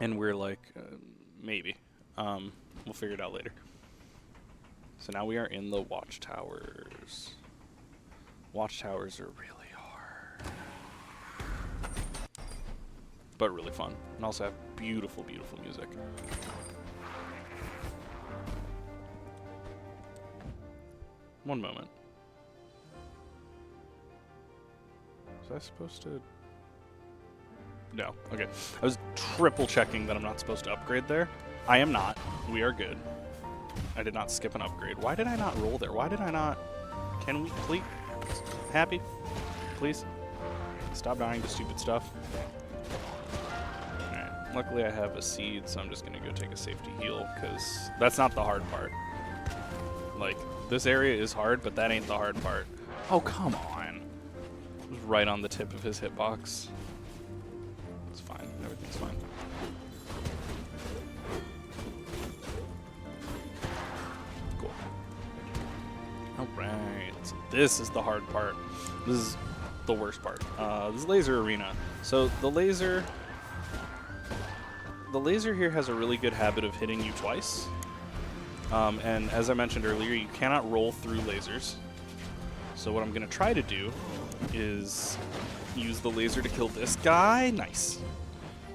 And we're like, maybe. We'll figure it out later. So now we are in the watchtowers. Watchtowers are really hard, but really fun, and also have beautiful, beautiful music. One moment. Was I supposed to? No. Okay. I was triple checking that I'm not supposed to upgrade there. I am not. We are good. I did not skip an upgrade. Why did I not roll there? Why did I not? Can we please? Happy? Please? Stop dying to stupid stuff. Alright. Luckily I have a seed, so I'm just gonna go take a safety heal, because that's not the hard part. Like, this area is hard, but that ain't the hard part. Oh, come on. It was right on the tip of his hitbox. It's fine. Everything's fine. Alright, so this is the hard part. This is the worst part. This laser arena. So the laser here has a really good habit of hitting you twice. And as I mentioned earlier, you cannot roll through lasers. So what I'm going to try to do is use the laser to kill this guy. Nice.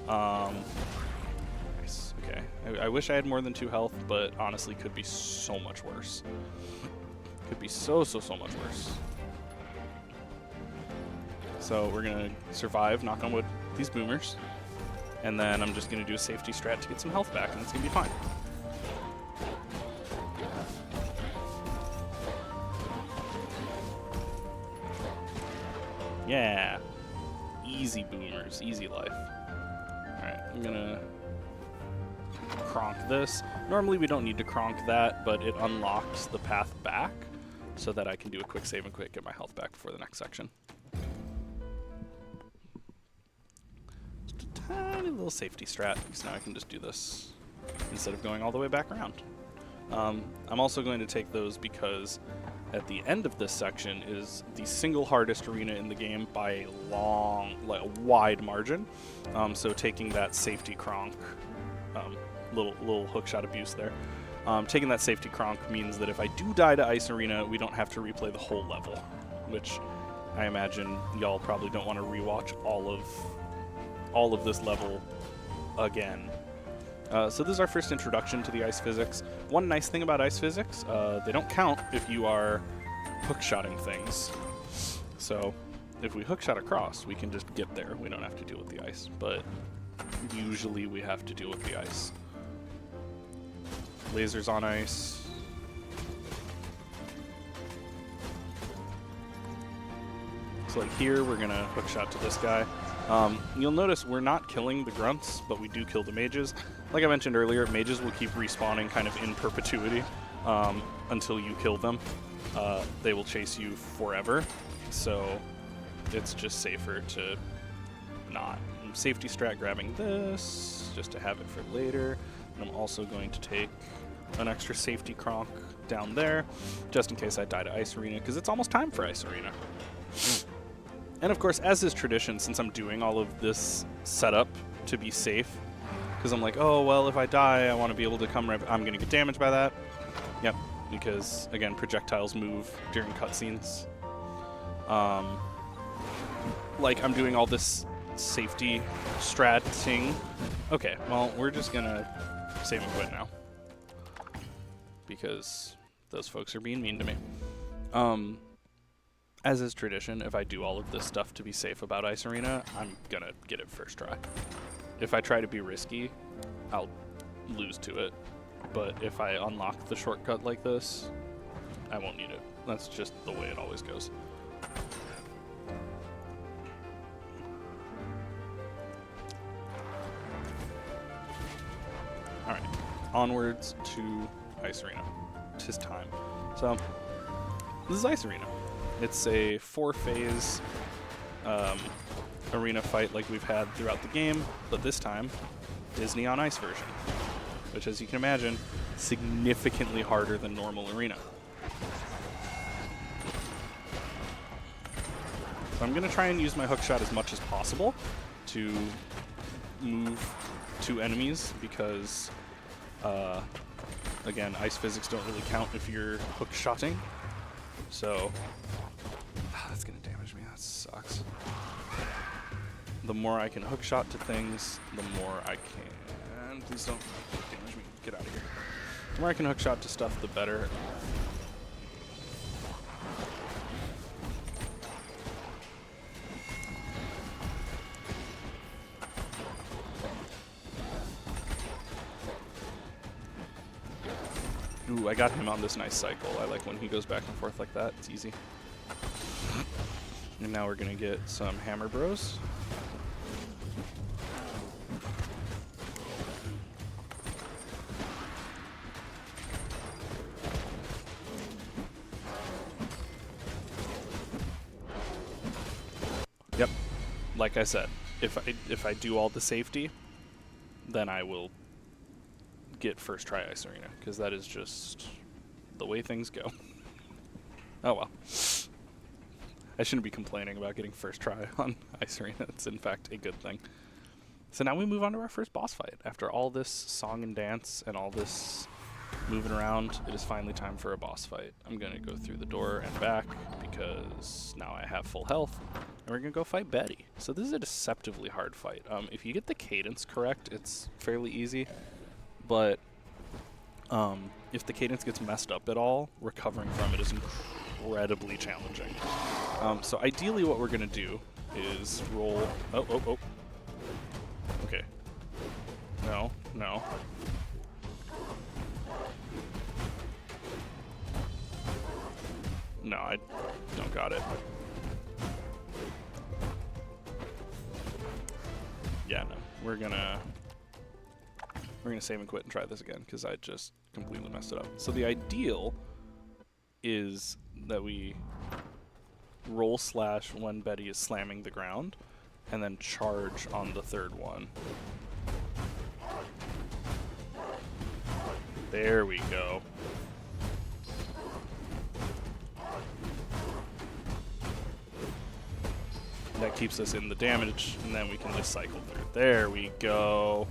Nice. Okay. I wish I had more than 2 health, but honestly could be so much worse. Could be so much worse. So we're going to survive, knock on wood, these boomers. And then I'm just going to do a safety strat to get some health back, and it's going to be fine. Yeah. Easy boomers, easy life. Alright, I'm gonna cronk this. Normally we don't need to cronk that, but it unlocks the path back so that I can do a quick save and quick get my health back before the next section. Just a tiny little safety strat, because now I can just do this instead of going all the way back around. I'm also going to take those because at the end of this section is the single hardest arena in the game by a long, like a wide margin. So taking that safety cronk, little hookshot abuse there. Taking that safety cronk means that if I do die to Ice Arena, we don't have to replay the whole level, which I imagine y'all probably don't want to rewatch all of this level again. So this is our first introduction to the ice physics. One nice thing about ice physics, they don't count if you are hookshotting things. So if we hookshot across, we can just get there. We don't have to deal with the ice, but usually we have to deal with the ice. Lasers on ice. So like here, we're gonna hookshot to this guy. You'll notice we're not killing the grunts, but we do kill the mages. Like I mentioned earlier, mages will keep respawning kind of in perpetuity until you kill them. They will chase you forever, so it's just safer to not. Safety strat grabbing this, just to have it for later. And I'm also going to take an extra safety cronk down there, just in case I die to Ice Arena, because it's almost time for Ice Arena. And of course, as is tradition, since I'm doing all of this setup to be safe, because I'm like, oh, well, if I die, I want to be able to come right, I'm going to get damaged by that. Yep, because, again, projectiles move during cutscenes. Like, I'm doing all this safety stratting. Okay, well, we're just going to save and quit now, because those folks are being mean to me. As is tradition, if I do all of this stuff to be safe about Ice Arena, I'm gonna get it first try. If I try to be risky, I'll lose to it. But if I unlock the shortcut like this, I won't need it. That's just the way it always goes. Alright, onwards to Ice Arena. 'Tis time. So, this is Ice Arena. It's a 4-phase arena fight like we've had throughout the game, but this time, Disney on Ice version, which, as you can imagine, significantly harder than normal arena. So I'm going to try and use my hookshot as much as possible to move to enemies because, again, ice physics don't really count if you're hookshotting. So, that's going to damage me. That sucks. The more I can hookshot to things, the more I can... Please don't damage me. Get out of here. The more I can hookshot to stuff, the better. Ooh, I got him on this nice cycle. I like when he goes back and forth like that. It's easy. And now we're going to get some Hammer Bros. Yep. Like I said, if I do all the safety, then I will get first try Ice Arena, because that is just the way things go. Oh well. I shouldn't be complaining about getting first try on Ice Arena. It's in fact a good thing. So now we move on to our first boss fight. After all this song and dance and all this moving around, it is finally time for a boss fight. I'm going to go through the door and back because now I have full health. And we're going to go fight Betty. So this is a deceptively hard fight. If you get the cadence correct, it's fairly easy. But if the cadence gets messed up at all, recovering from it is incredibly challenging. So ideally what we're going to do is roll... Oh. Okay. No. No, I don't got it. Yeah, no. We're gonna save and quit and try this again because I just completely messed it up. So the ideal is that we roll slash when Betty is slamming the ground and then charge on the third one. There we go. That keeps us in the damage, and then we can just cycle through. There we go.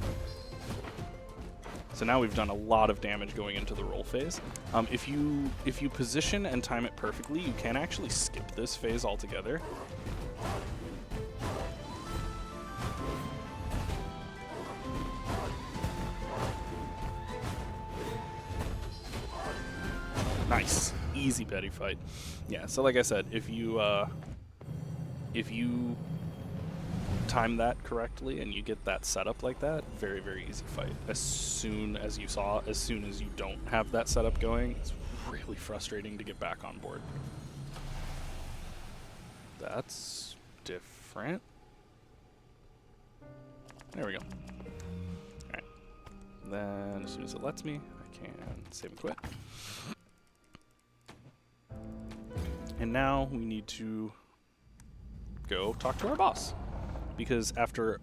So now we've done a lot of damage going into the roll phase. If you position and time it perfectly, you can actually skip this phase altogether. Nice, easy Betty fight. Yeah, so like I said, if you time that correctly and you get that setup like that, very, very easy fight. As soon as you don't have that setup going, it's really frustrating to get back on board. That's different. There we go. Alright. Then as soon as it lets me, I can save and quit. And now we need to go talk to our boss. Because after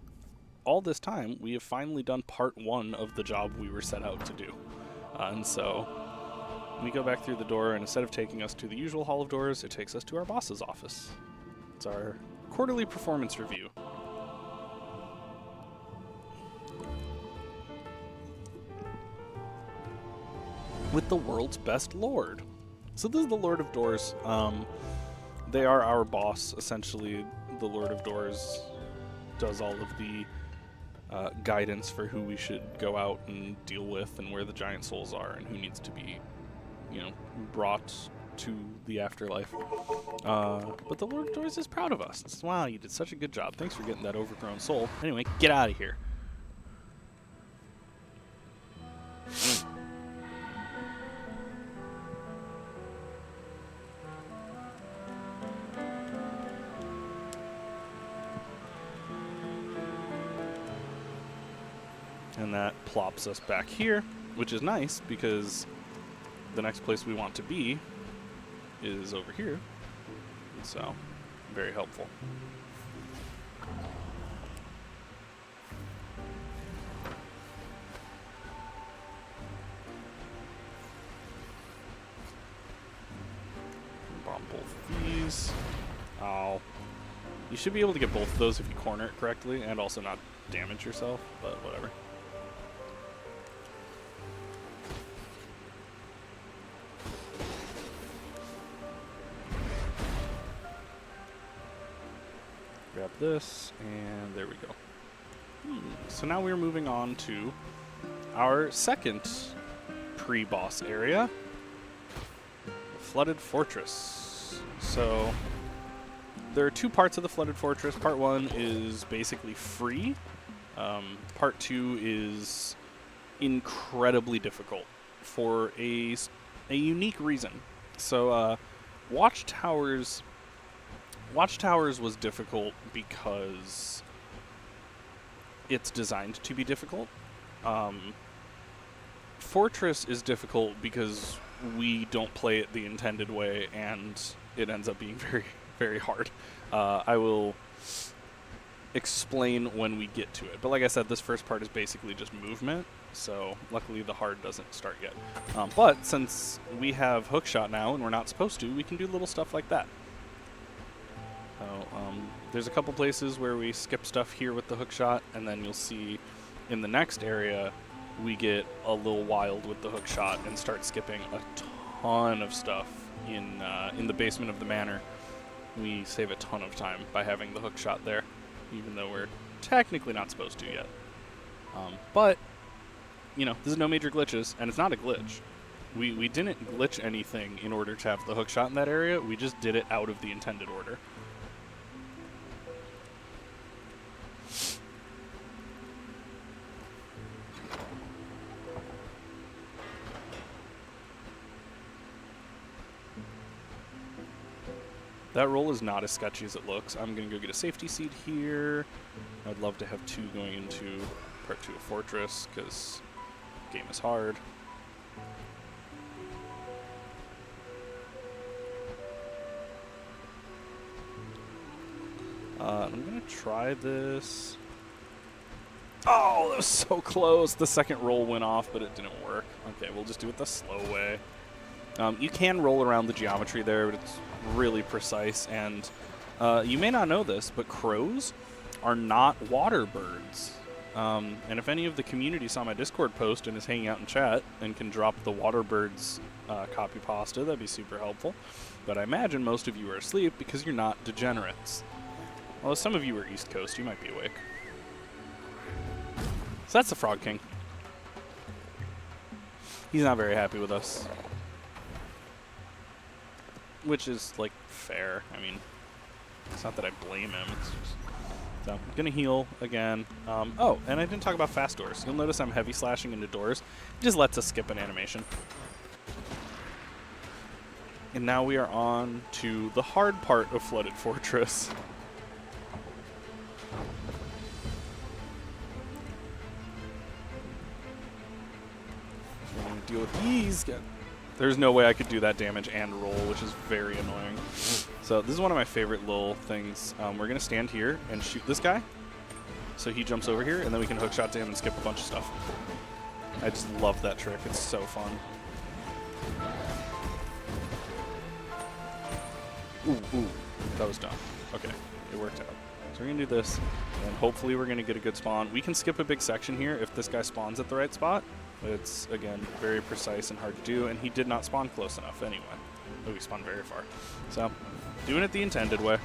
all this time, we have finally done part one of the job we were set out to do. And so we go back through the door, and instead of taking us to the usual hall of doors, it takes us to our boss's office. It's our quarterly performance review. With the world's best lord. So this is the Lord of Doors. They are our boss, essentially. The Lord of Doors does all of the guidance for who we should go out and deal with and where the giant souls are and who needs to be, brought to the afterlife. But the Lord of Doors is proud of us. It's, wow, you did such a good job. Thanks for getting that overgrown soul. Anyway, get out of here. And that plops us back here, which is nice because the next place we want to be is over here. So, very helpful. Bomb both of these. Oh. You should be able to get both of those if you corner it correctly and also not damage yourself, but whatever. Grab this, and there we go. So now we're moving on to our second pre-boss area, the Flooded Fortress. So there are two parts of the Flooded Fortress. Part one is basically free. Part two is incredibly difficult for a unique reason. So Watchtowers was difficult because it's designed to be difficult. Fortress is difficult because we don't play it the intended way, and it ends up being very, very hard. I will explain when we get to it. But like I said, this first part is basically just movement, so luckily the hard doesn't start yet. But since we have hookshot now and we're not supposed to, we can do little stuff like that. There's a couple places where we skip stuff here with the hook shot, and then you'll see in the next area we get a little wild with the hook shot and start skipping a ton of stuff in the basement of the manor. We save a ton of time by having the hook shot there, even though we're technically not supposed to yet. But, you know, this is no major glitches, and it's not a glitch. We didn't glitch anything in order to have the hook shot in that area. We just did it out of the intended order. That roll is not as sketchy as it looks. I'm going to go get a safety seed here. I'd love to have 2 going into part 2 of Fortress, because the game is hard. I'm going to try this. Oh, that was so close. The second roll went off, but it didn't work. Okay, we'll just do it the slow way. You can roll around the geometry there, but it's really precise. And you may not know this, but crows are not water birds. And if any of the community saw my Discord post and is hanging out in chat and can drop the water birds copy pasta, that'd be super helpful. But I imagine most of you are asleep because you're not degenerates. Although some of you are East Coast, you might be awake. So that's the Frog King. He's not very happy with us. Which is, like, fair. I mean, it's not that I blame him. It's just... So, I'm going to heal again. Oh, and I didn't talk about fast doors. You'll notice I'm heavy slashing into doors. It just lets us skip an animation. And now we are on to the hard part of Flooded Fortress. We're going to deal with these guys. There's no way I could do that damage and roll, which is very annoying. So this is one of my favorite little things. We're going to stand here and shoot this guy. So he jumps over here, and then we can hookshot to him and skip a bunch of stuff. I just love that trick. It's so fun. Ooh, that was dumb. Okay, it worked out. So we're going to do this, and hopefully we're going to get a good spawn. We can skip a big section here if this guy spawns at the right spot. It's, again, very precise and hard to do, and he did not spawn close enough anyway. Oh, he spawned very far. So, doing it the intended way.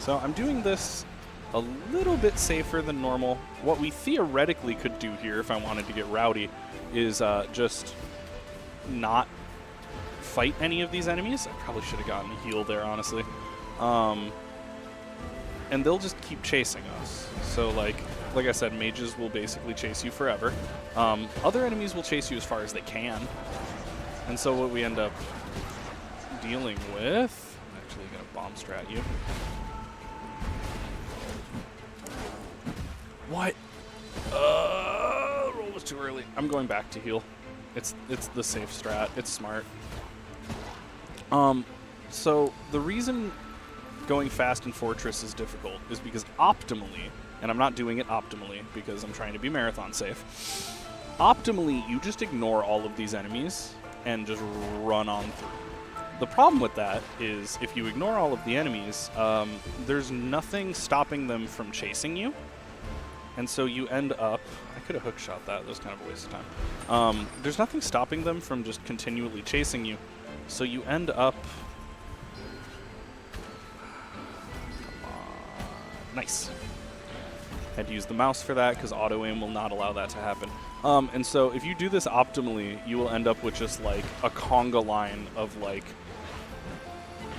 So, I'm doing this a little bit safer than normal. What we theoretically could do here, if I wanted to get rowdy, is just not fight any of these enemies. I probably should have gotten a heal there, honestly. And they'll just keep chasing us. So, like I said, mages will basically chase you forever. Other enemies will chase you as far as they can. And so what we end up dealing with... I'm actually going to bomb strat you. What? Roll was too early. I'm going back to heal. It's the safe strat. It's smart. So the reason going fast in Fortress is difficult is because optimally, and I'm not doing it optimally because I'm trying to be marathon safe, optimally you just ignore all of these enemies and just run on through. The problem with that is if you ignore all of the enemies, there's nothing stopping them from chasing you. And so you end up... I could have hookshot that. That was kind of a waste of time. There's nothing stopping them from just continually chasing you. So you end up... Come on. Nice. Had to use the mouse for that because auto-aim will not allow that to happen. And so if you do this optimally, you will end up with just like a conga line of like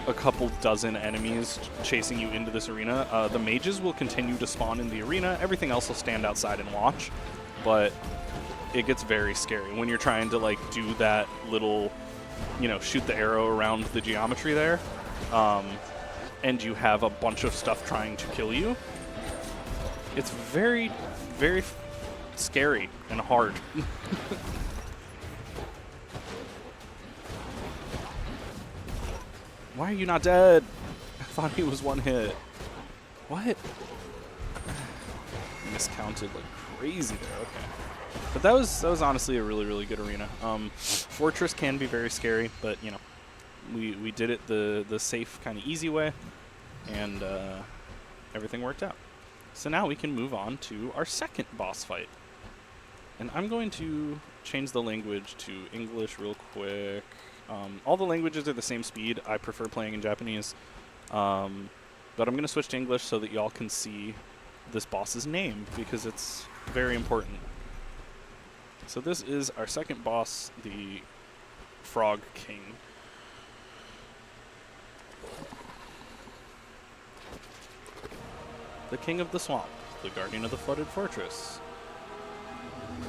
a couple dozen enemies chasing you into this arena. The mages will continue to spawn in the arena. Everything else will stand outside and watch. But it gets very scary when you're trying to like do that little, you know, shoot the arrow around the geometry there. And you have a bunch of stuff trying to kill you. It's very, very scary and hard. Why are you not dead? I thought he was one hit. What? Miscounted like crazy there. Okay. But that was honestly a really, really good arena. Fortress can be very scary, but, you know, we did it the safe, kind of easy way, and everything worked out. So now we can move on to our second boss fight. And I'm going to change the language to English real quick. All the languages are the same speed. I prefer playing in Japanese. But I'm going to switch to English so that y'all can see this boss's name, because it's very important. So this is our second boss, the Frog King. The King of the Swamp, the Guardian of the Flooded Fortress.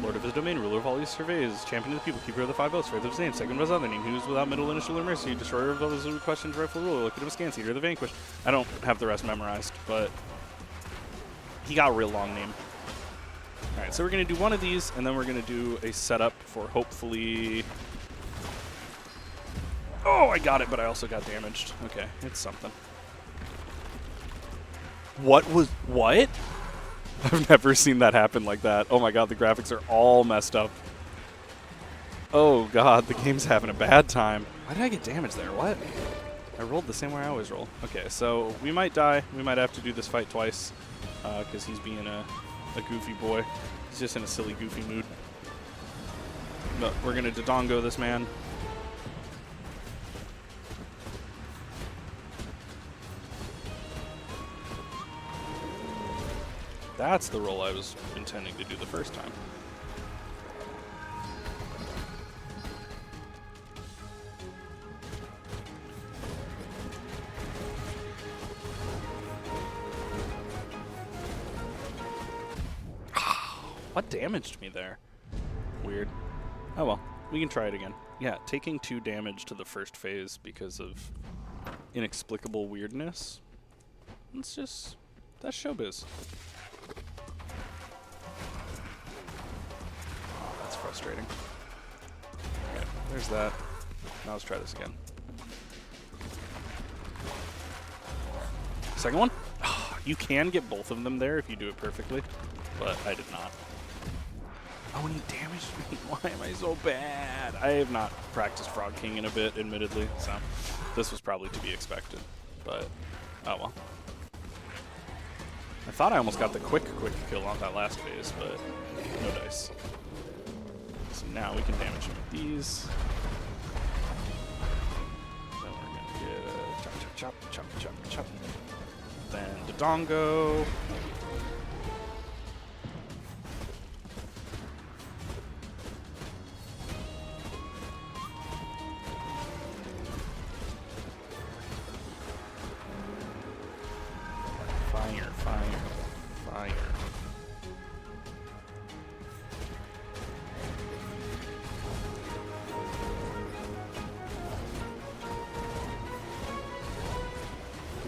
Lord of his domain, ruler of all these surveys, champion of the people, keeper of the five oaths, faith of his name, second of his other name, who's without middle, initial, or mercy, destroyer of those who question rightful ruler, look at him askance, eater of the vanquished. I don't have the rest memorized, but he got a real long name. Alright, so we're going to do one of these, and then we're going to do a setup for hopefully... Oh, I got it, but I also got damaged. Okay, it's something. What? I've never seen that happen like that. Oh my god, the graphics are all messed up. Oh god, the game's having a bad time. Why did I get damaged there? What? I rolled the same way I always roll. Okay, so we might die. We might have to do this fight twice, because he's being a goofy boy. He's just in a silly, goofy mood. But we're going to Dodongo this man. That's the roll I was intending to do the first time. What damaged me there? Weird. Oh well, we can try it again. Yeah, taking 2 damage to the first phase because of inexplicable weirdness. That's showbiz. Oh, that's frustrating. Okay, there's that. Now let's try this again. Second one? Oh, you can get both of them there if you do it perfectly, but I did not. Oh, and he damaged me. Why am I so bad? I have not practiced Frog King in a bit, admittedly, so this was probably to be expected, but oh well. I thought I almost got the quick kill on that last phase, but no dice. So now we can damage him with these. Then we're going to get a chop, chop, chop, chop, chop, chop. Then Dodongo. Fire.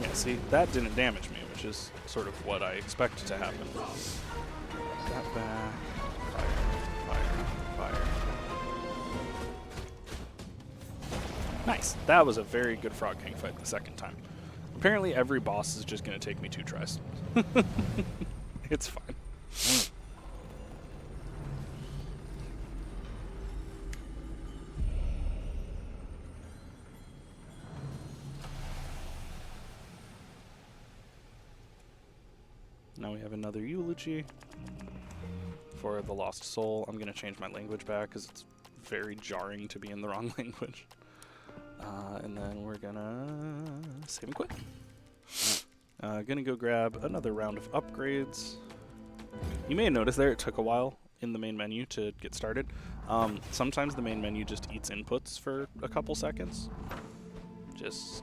Yeah, see, that didn't damage me, which is sort of what I expected to happen. Got back. Fire. Nice. That was a very good Frog King fight the second time. Apparently every boss is just going to take me 2 tries. It's fine. Now we have another eulogy for the lost soul. I'm going to change my language back because it's very jarring to be in the wrong language. And then we're gonna save and quit. Gonna go grab another round of upgrades. You may have noticed there it took a while in the main menu to get started. Sometimes the main menu just eats inputs for a couple seconds. Just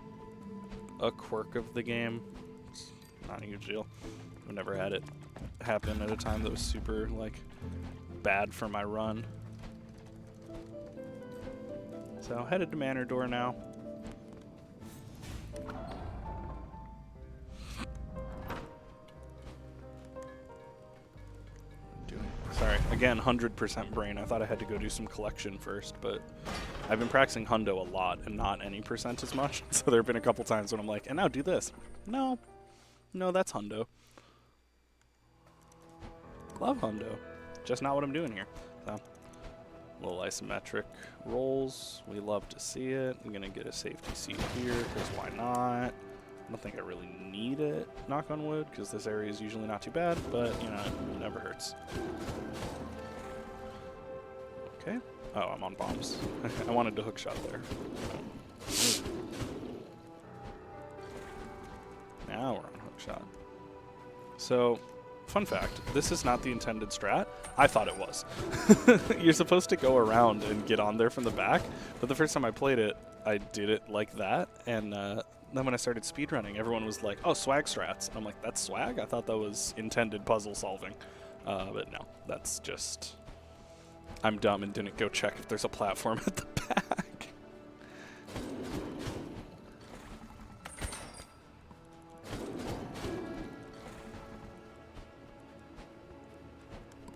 a quirk of the game. It's not a huge deal. I've never had it happen at a time that was super, like, bad for my run. So, headed to Manor Door now. Sorry, again, 100% brain. I thought I had to go do some collection first, but I've been practicing Hundo a lot and not any percent as much. So there have been a couple times when I'm like, and now do this. No, that's Hundo. Love Hundo. just not what I'm doing here. So, little isometric rolls. We love to see it. I'm going to get a safety seat here, because why not? I don't think I really need it, knock on wood, because this area is usually not too bad, but, you know, it never hurts. Okay. Oh, I'm on bombs. I wanted to hook shot there. Now we're on hook shot. So, fun fact, this is not the intended strat. I thought it was. You're supposed to go around and get on there from the back, but the first time I played it, I did it like that, and then when I started speedrunning, everyone was like, oh, swag strats. I'm like, that's swag? I thought that was intended puzzle solving. But no, that's just... I'm dumb and didn't go check if there's a platform at the back.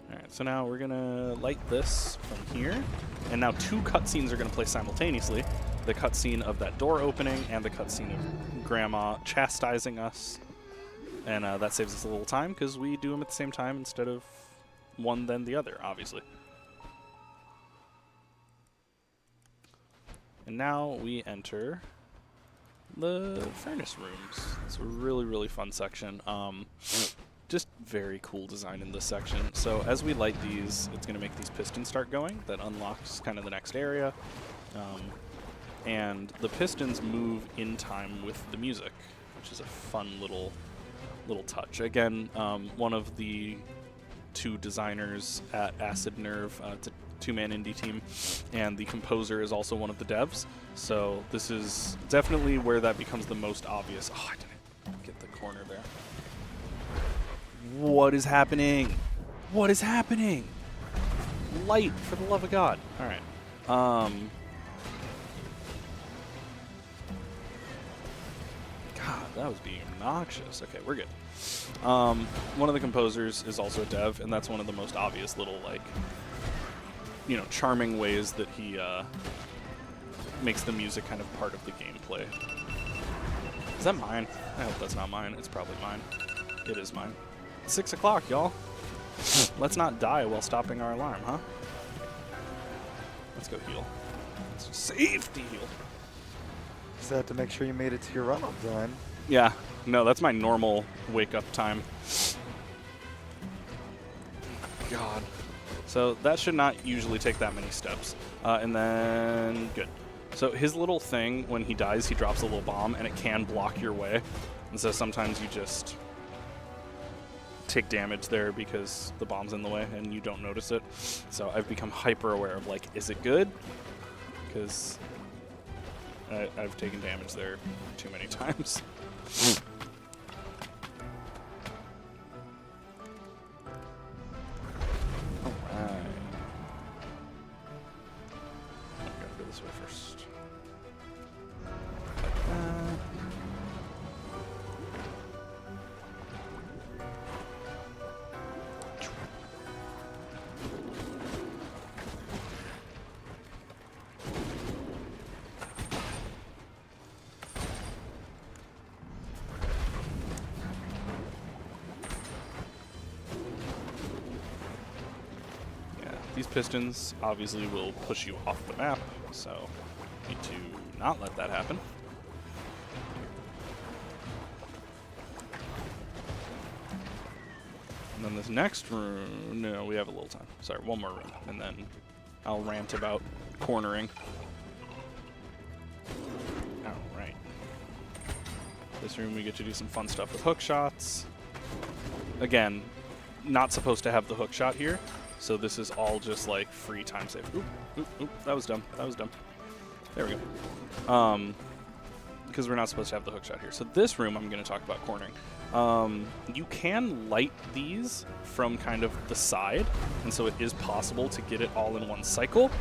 Alright, so now we're going to light this from here. And now 2 cutscenes are going to play simultaneously. The cutscene of that door opening and the cutscene of Grandma chastising us. And that saves us a little time because we do them at the same time instead of one then the other, obviously. And now we enter the furnace rooms. It's a really, really fun section. Just very cool design in this section. So as we light these, it's going to make these pistons start going. That unlocks kind of the next area. And the pistons move in time with the music, which is a fun little touch. Again, one of the 2 designers at Acid Nerve, it's a 2-man indie team, and the composer is also one of the devs. So this is definitely where that becomes the most obvious. Oh, I didn't get the corner there. What is happening? What is happening? Light, for the love of God. All right. God, that was being obnoxious. Okay, we're good. One of the composers is also a dev, and that's one of the most obvious little, like, you know, charming ways that he makes the music kind of part of the gameplay. Is that mine? I hope that's not mine. It's probably mine. It is mine. It's 6 o'clock, y'all. Let's not die while stopping our alarm, huh? Let's go heal. Let's safety heal. Just have to make sure you made it to your run-up time. Yeah. No, that's my normal wake-up time. God. So that should not usually take that many steps. And then, good. So his little thing, when he dies, he drops a little bomb, and it can block your way. And so sometimes you just take damage there because the bomb's in the way and you don't notice it. So I've become hyper aware of, like, is it good? Because I've taken damage there too many times. Alright. I gotta go this way first. Like that. These pistons obviously will push you off the map, so need to not let that happen. And then this next room, no, we have a little time. Sorry, one more room, and then I'll rant about cornering. All right. This room we get to do some fun stuff with hook shots. Again, not supposed to have the hook shot here. So this is all just like free time save. Oop, oop, oop, that was dumb. That was dumb. There we go. Because we're not supposed to have the hook shot here. So this room I'm going to talk about cornering. You can light these from kind of the side, and so it is possible to get it all in one cycle.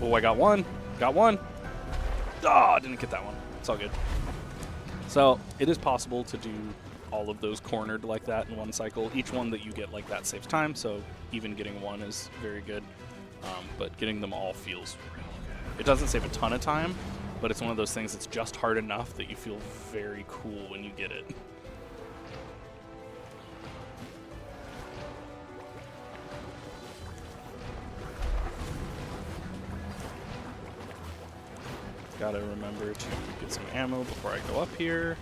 Oh, I got one. Got one. Ah, didn't get that one. It's all good. So it is possible to do all of those cornered like that in one cycle. Each one that you get like that saves time, so even getting one is very good. But getting them all feels real good. It doesn't save a ton of time, but it's one of those things that's just hard enough that you feel very cool when you get it. Gotta remember to get some ammo before I go up here.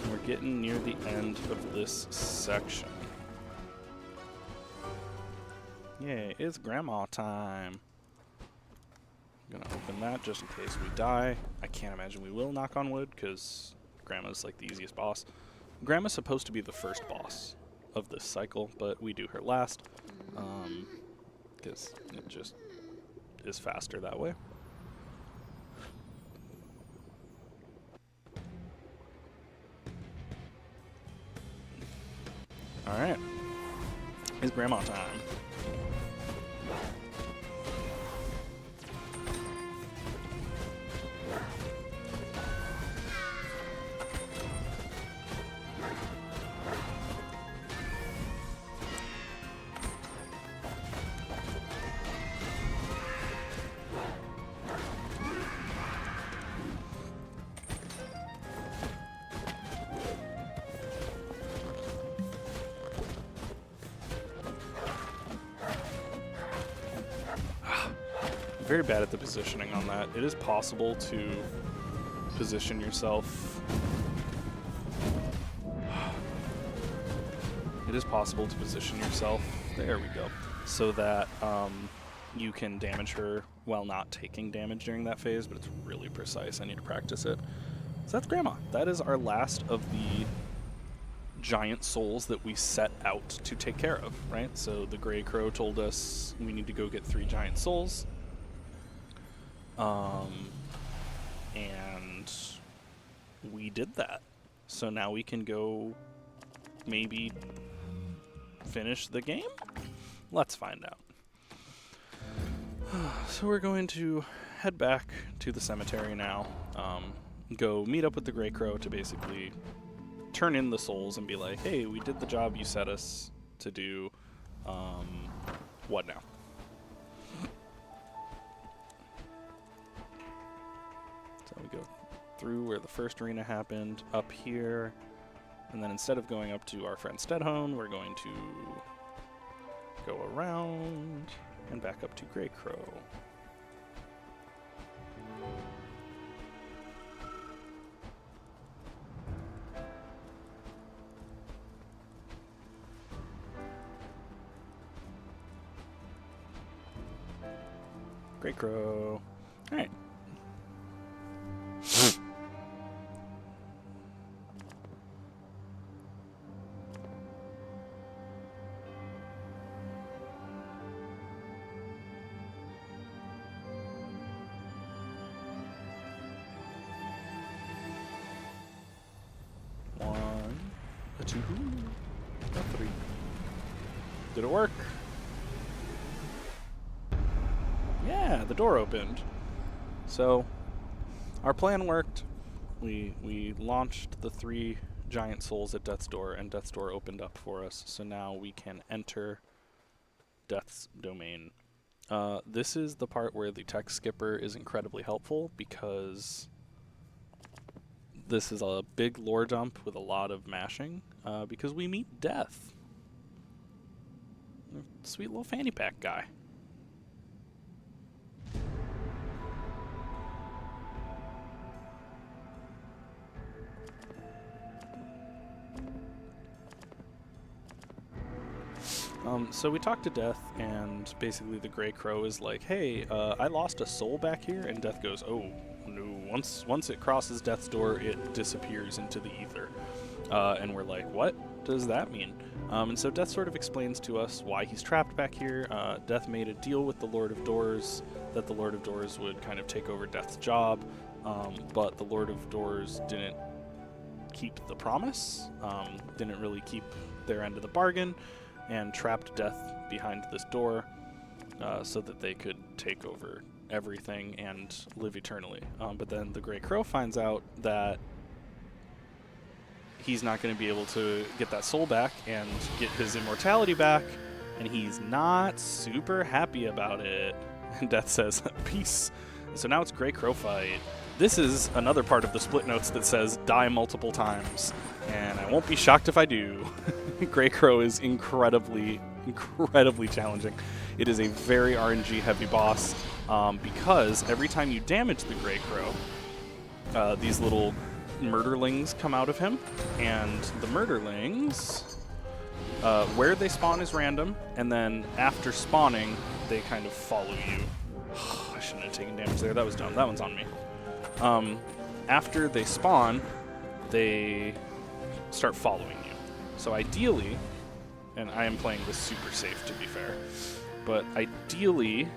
We're getting near the end of this section. Yay, it's grandma time. I'm gonna open that just in case we die. I can't imagine we will, knock on wood, because grandma's like the easiest boss. Grandma's supposed to be the first boss of this cycle, but we do her last, because it just is faster that way. Alright. It's grandma time. Very bad at the positioning on that. It is possible to position yourself. It is possible to position yourself. There we go. So that you can damage her while not taking damage during that phase, but it's really precise. I need to practice it. So that's Grandma. That is our last of the giant souls that we set out to take care of, right? So the Grey Crow told us we need to go get 3 giant souls. And we did that. So now we can go maybe finish the game? Let's find out. So we're going to head back to the cemetery now, go meet up with the Grey Crow to basically turn in the souls and be like, hey, we did the job you set us to do, what now? So we go through where the first arena happened, up here, and then instead of going up to our friend Stedhone, we're going to go around and back up to Grey Crow. Grey Crow. All right. A 2, a 3. Did it work? Yeah, the door opened. So our plan worked. We launched the 3 giant souls at Death's Door, and Death's Door opened up for us. So now we can enter Death's domain. This is the part where the text skipper is incredibly helpful, because this is a big lore dump with a lot of mashing, because we meet Death. Sweet little fanny pack guy. So we talked to Death, and basically the Grey Crow is like, hey, I lost a soul back here, and Death goes, oh, no, once it crosses Death's Door, it disappears into the ether. And we're like, what does that mean? And so Death sort of explains to us why he's trapped back here. Death made a deal with the Lord of Doors that the Lord of Doors would kind of take over Death's job, but the Lord of Doors didn't keep the promise, didn't really keep their end of the bargain, and trapped Death behind this door so that they could take over everything and live eternally. But then the Grey Crow finds out that he's not going to be able to get that soul back and get his immortality back, and he's not super happy about it. And Death says, peace. And so now it's Grey Crow fight. this is another part of the split notes that says die multiple times, and I won't be shocked if I do. Grey Crow is incredibly challenging. It is a very RNG heavy boss because every time you damage the Grey Crow, these little murderlings come out of him, and the murderlings, where they spawn is random, and then after spawning, they kind of follow you. I shouldn't have taken damage there. That was dumb. That one's on me. After they spawn, they start following you. So ideally, and I am playing this super safe to be fair, but ideally,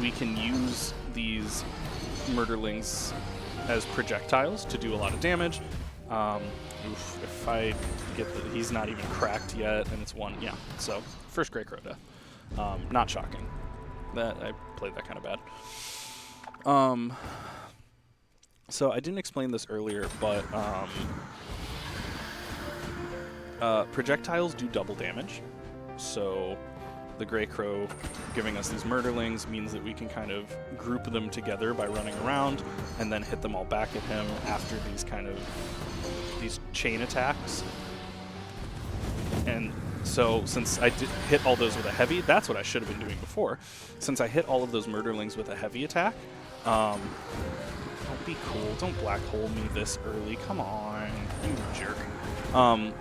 we can use these murderlings as projectiles to do a lot of damage. If I get he's not even cracked yet, and it's one, yeah. So first Grey Crow death. Not shocking. That I played that kind of bad. So I didn't explain this earlier, but projectiles do double damage. So the Grey Crow giving us these murderlings means that we can kind of group them together by running around and then hit them all back at him after these chain attacks. And so since I did hit all those with a heavy, that's what I should have been doing before. Since I hit all of those murderlings with a heavy attack, don't be cool. Don't black hole me this early. Come on, you jerk.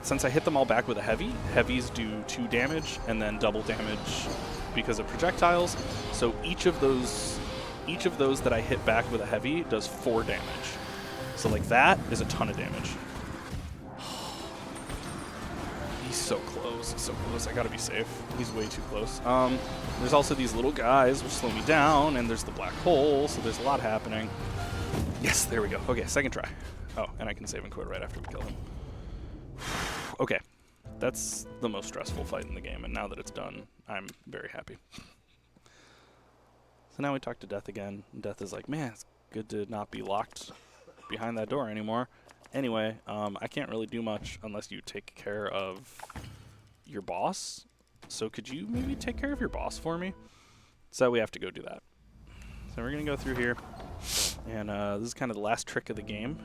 Since I hit them all back with a heavy, heavies do 2 damage and then double damage because of projectiles. So each of those that I hit back with a heavy does 4 damage. So like that is a ton of damage. He's so close. He's so close. I gotta be safe. He's way too close. There's also these little guys which slow me down, and there's the black hole, so there's a lot happening. Yes, there we go. Okay, second try. Oh, and I can save and quit right after we kill him. Okay, that's the most stressful fight in the game, and now that it's done, I'm very happy. So now we talk to Death again, and Death is like, man, it's good to not be locked behind that door anymore. Anyway, I can't really do much unless you take care of your boss. So could you maybe take care of your boss for me? So we have to go do that. So we're going to go through here, and this is kind of the last trick of the game.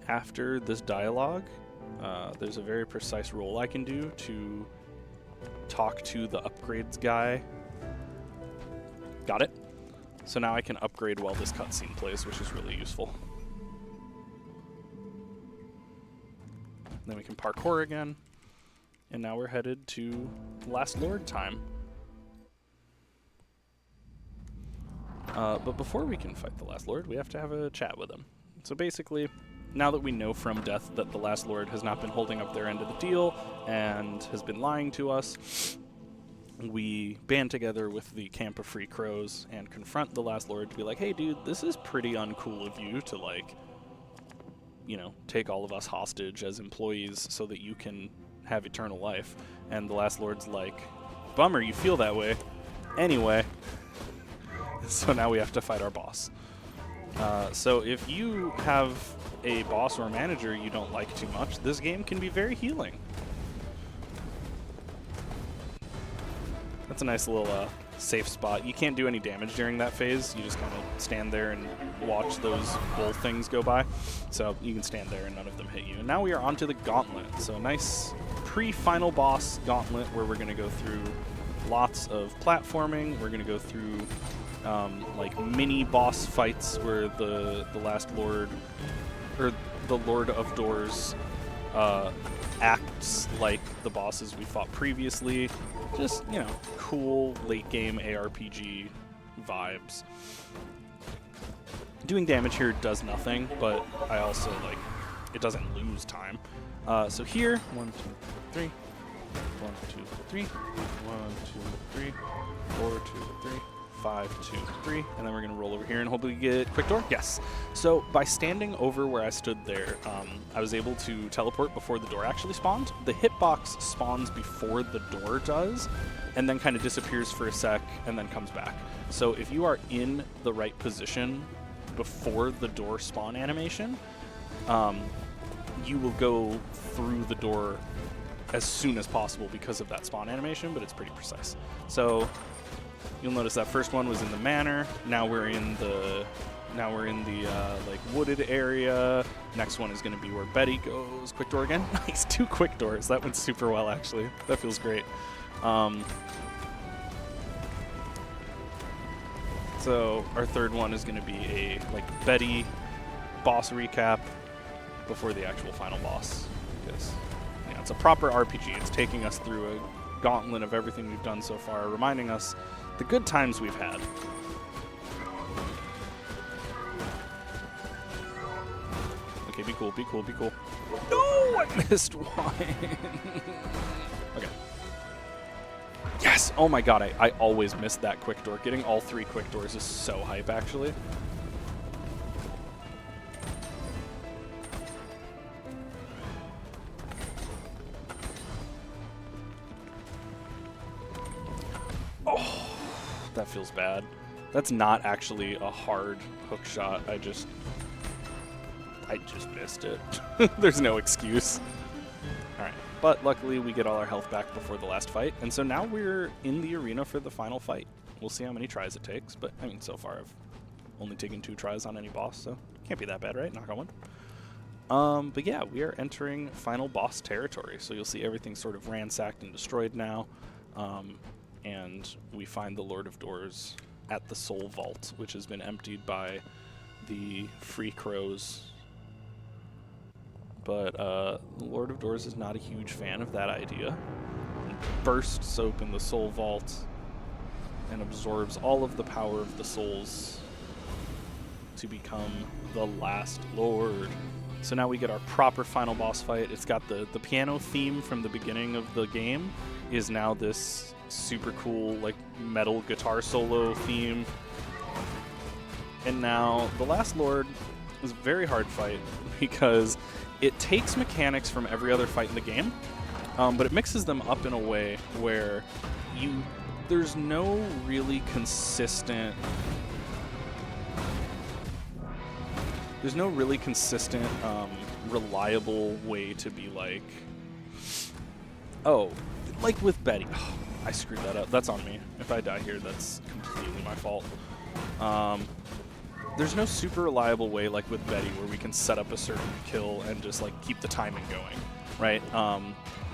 After this dialogue, there's a very precise roll I can do to talk to the upgrades guy. Got it? So now I can upgrade while this cutscene plays, which is really useful. Then we can parkour again, and now we're headed to Last Lord time. But before we can fight the Last Lord, we have to have a chat with him. So basically, now that we know from Death that the Last Lord has not been holding up their end of the deal and has been lying to us, we band together with the camp of free crows and confront the Last Lord to be like, hey dude, this is pretty uncool of you to, like, you know, take all of us hostage as employees so that you can have eternal life. And the Last Lord's like, bummer you feel that way. Anyway, so now we have to fight our boss. So if you have a boss or a manager you don't like too much, this game can be very healing. That's a nice little safe spot. You can't do any damage during that phase. You just kind of stand there and watch those bull things go by. So you can stand there and none of them hit you. And now we are onto the gauntlet. So a nice pre-final boss gauntlet where we're going to go through lots of platforming. We're going to go through like mini boss fights where the Last Lord, or the Lord of Doors, acts like the bosses we fought previously. Just, you know, cool late game ARPG vibes. Doing damage here does nothing, but I also, like, it doesn't lose time. So here, 1, 2, 3, 1, 2, 3, 1, 2, 3, 4, 2, 3, 5, 2, 3, and then we're gonna roll over here and hopefully get quick door. Yes. So by standing over where I stood there, I was able to teleport before the door actually spawned. The hitbox spawns before the door does, and then kind of disappears for a sec and then comes back. So if you are in the right position before the door spawn animation, you will go through the door as soon as possible because of that spawn animation, but it's pretty precise. So You'll notice that first one was in the manor. Now we're in the like wooded area. Next one is going to be where Betty goes. Quick door again. Nice, 2 quick doors. That went super well actually. That feels great. So our third one is going to be a like Betty boss recap before the actual final boss, because it's a proper RPG. It's taking us through a gauntlet of everything we've done so far, reminding us the good times we've had. Okay, be cool, be cool, be cool. No, I missed one. Okay. Yes! Oh my god, I always missed that quick door. Getting all 3 quick doors is so hype, actually. Oh, that feels bad. That's not actually a hard hook shot. I just missed it. There's no excuse. Alright, but luckily we get all our health back before the last fight, and so now we're in the arena for the final fight. We'll see how many tries it takes, but I mean, so far I've only taken 2 tries on any boss, so can't be that bad, right? Knock on wood. But yeah, we are entering final boss territory, so you'll see everything sort of ransacked and destroyed now, and we find the Lord of Doors at the Soul Vault, which has been emptied by the Free Crows. But the Lord of Doors is not a huge fan of that idea. He bursts open the Soul Vault and absorbs all of the power of the souls to become the last Lord. So now we get our proper final boss fight. It's got the piano theme from the beginning of the game is now this super cool like metal guitar solo theme. And now the last Lord is a very hard fight because it takes mechanics from every other fight in the game, but it mixes them up in a way where there's no really consistent reliable way to be like, oh, like with Betty. Oh, I screwed that up. That's on me. If I die here, that's completely my fault. There's no super reliable way like with Betty where we can set up a certain kill and just like keep the timing going, right?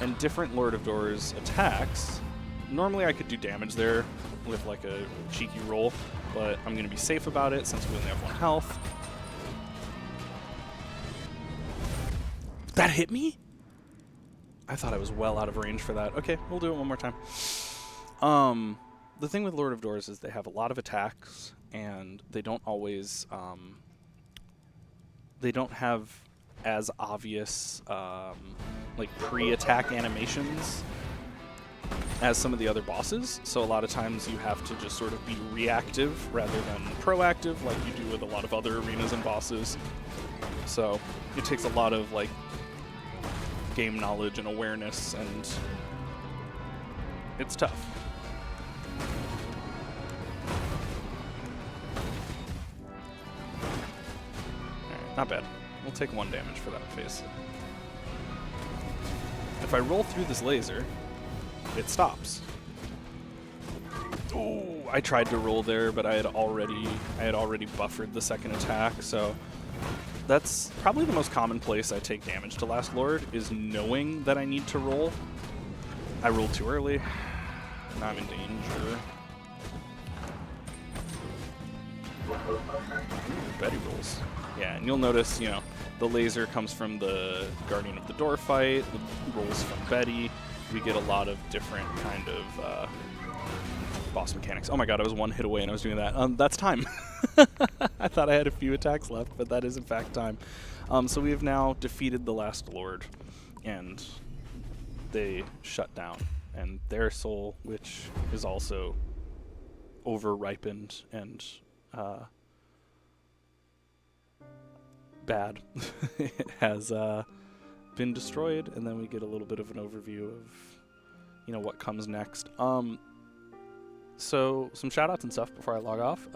And different Lord of Doors attacks, normally I could do damage there with like a cheeky roll, but I'm going to be safe about it since we only have 1 health. That hit me? I thought I was well out of range for that. Okay, we'll do it one more time. The thing with Lord of Doors is they have a lot of attacks, and they don't always, they don't have as obvious, like pre-attack animations as some of the other bosses. So a lot of times you have to just sort of be reactive rather than proactive like you do with a lot of other arenas and bosses. So it takes a lot of like game knowledge and awareness, and it's tough. Alright, not bad. We'll take 1 damage for that phase. If I roll through this laser, it stops. Oh, I tried to roll there, but I had already buffered the second attack, so that's probably the most common place I take damage to Last Lord, is knowing that I need to roll. I rolled too early. Now I'm in danger. Betty rolls. Yeah, and you'll notice, you know, the laser comes from the Guardian of the Door fight, the rolls from Betty. We get a lot of different kind of boss mechanics. Oh my god, I was 1 hit away and I was doing that. That's time. I thought I had a few attacks left, but that is in fact time. So we have now defeated the Last Lord, and they shut down. And their soul, which is also over-ripened and bad, has been destroyed. And then we get a little bit of an overview of, you know, what comes next. So some shout-outs and stuff before I log off.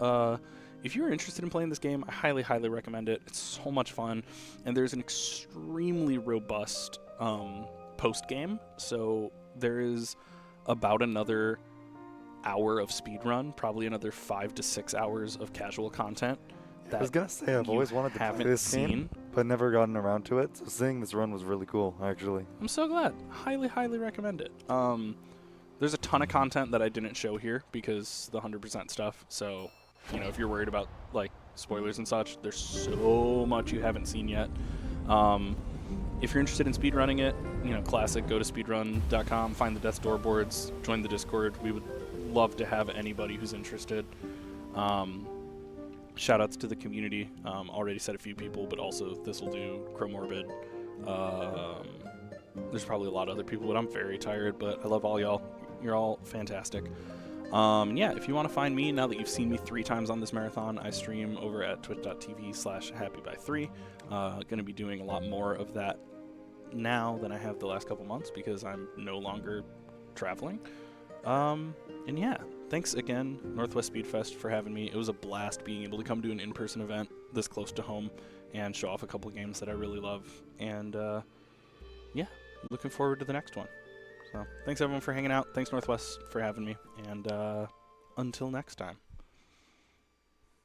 If you're interested in playing this game, I highly, highly recommend it. It's so much fun, and there's an extremely robust post-game. So there is about another hour of speedrun, probably another 5 to 6 hours of casual content. I was gonna say I've always wanted to play this game, but never gotten around to it. So seeing this run was really cool, actually. I'm so glad. Highly, highly recommend it. There's a ton of content that I didn't show here because the 100% stuff. So, you know, if you're worried about like spoilers and such, there's so much you haven't seen yet. If you're interested in speedrunning it, you know, classic, go to speedrun.com, find the Death's Door boards, join the Discord. We would love to have anybody who's interested. Shout outs to the community. Already said a few people, but also this will do Chromorbid. There's probably a lot of other people, but I'm very tired, but I love all y'all. You're all fantastic. Yeah, if you want to find me, now that you've seen me 3 times on this marathon, I stream over at twitch.tv/happybythree. Going to be doing a lot more of that now than I have the last couple months because I'm no longer traveling. And yeah, thanks again, NorthWest SpeedFest, for having me. It was a blast being able to come to an in-person event this close to home and show off a couple games that I really love. And yeah, looking forward to the next one. So thanks everyone for hanging out. Thanks NorthWest for having me. And until next time.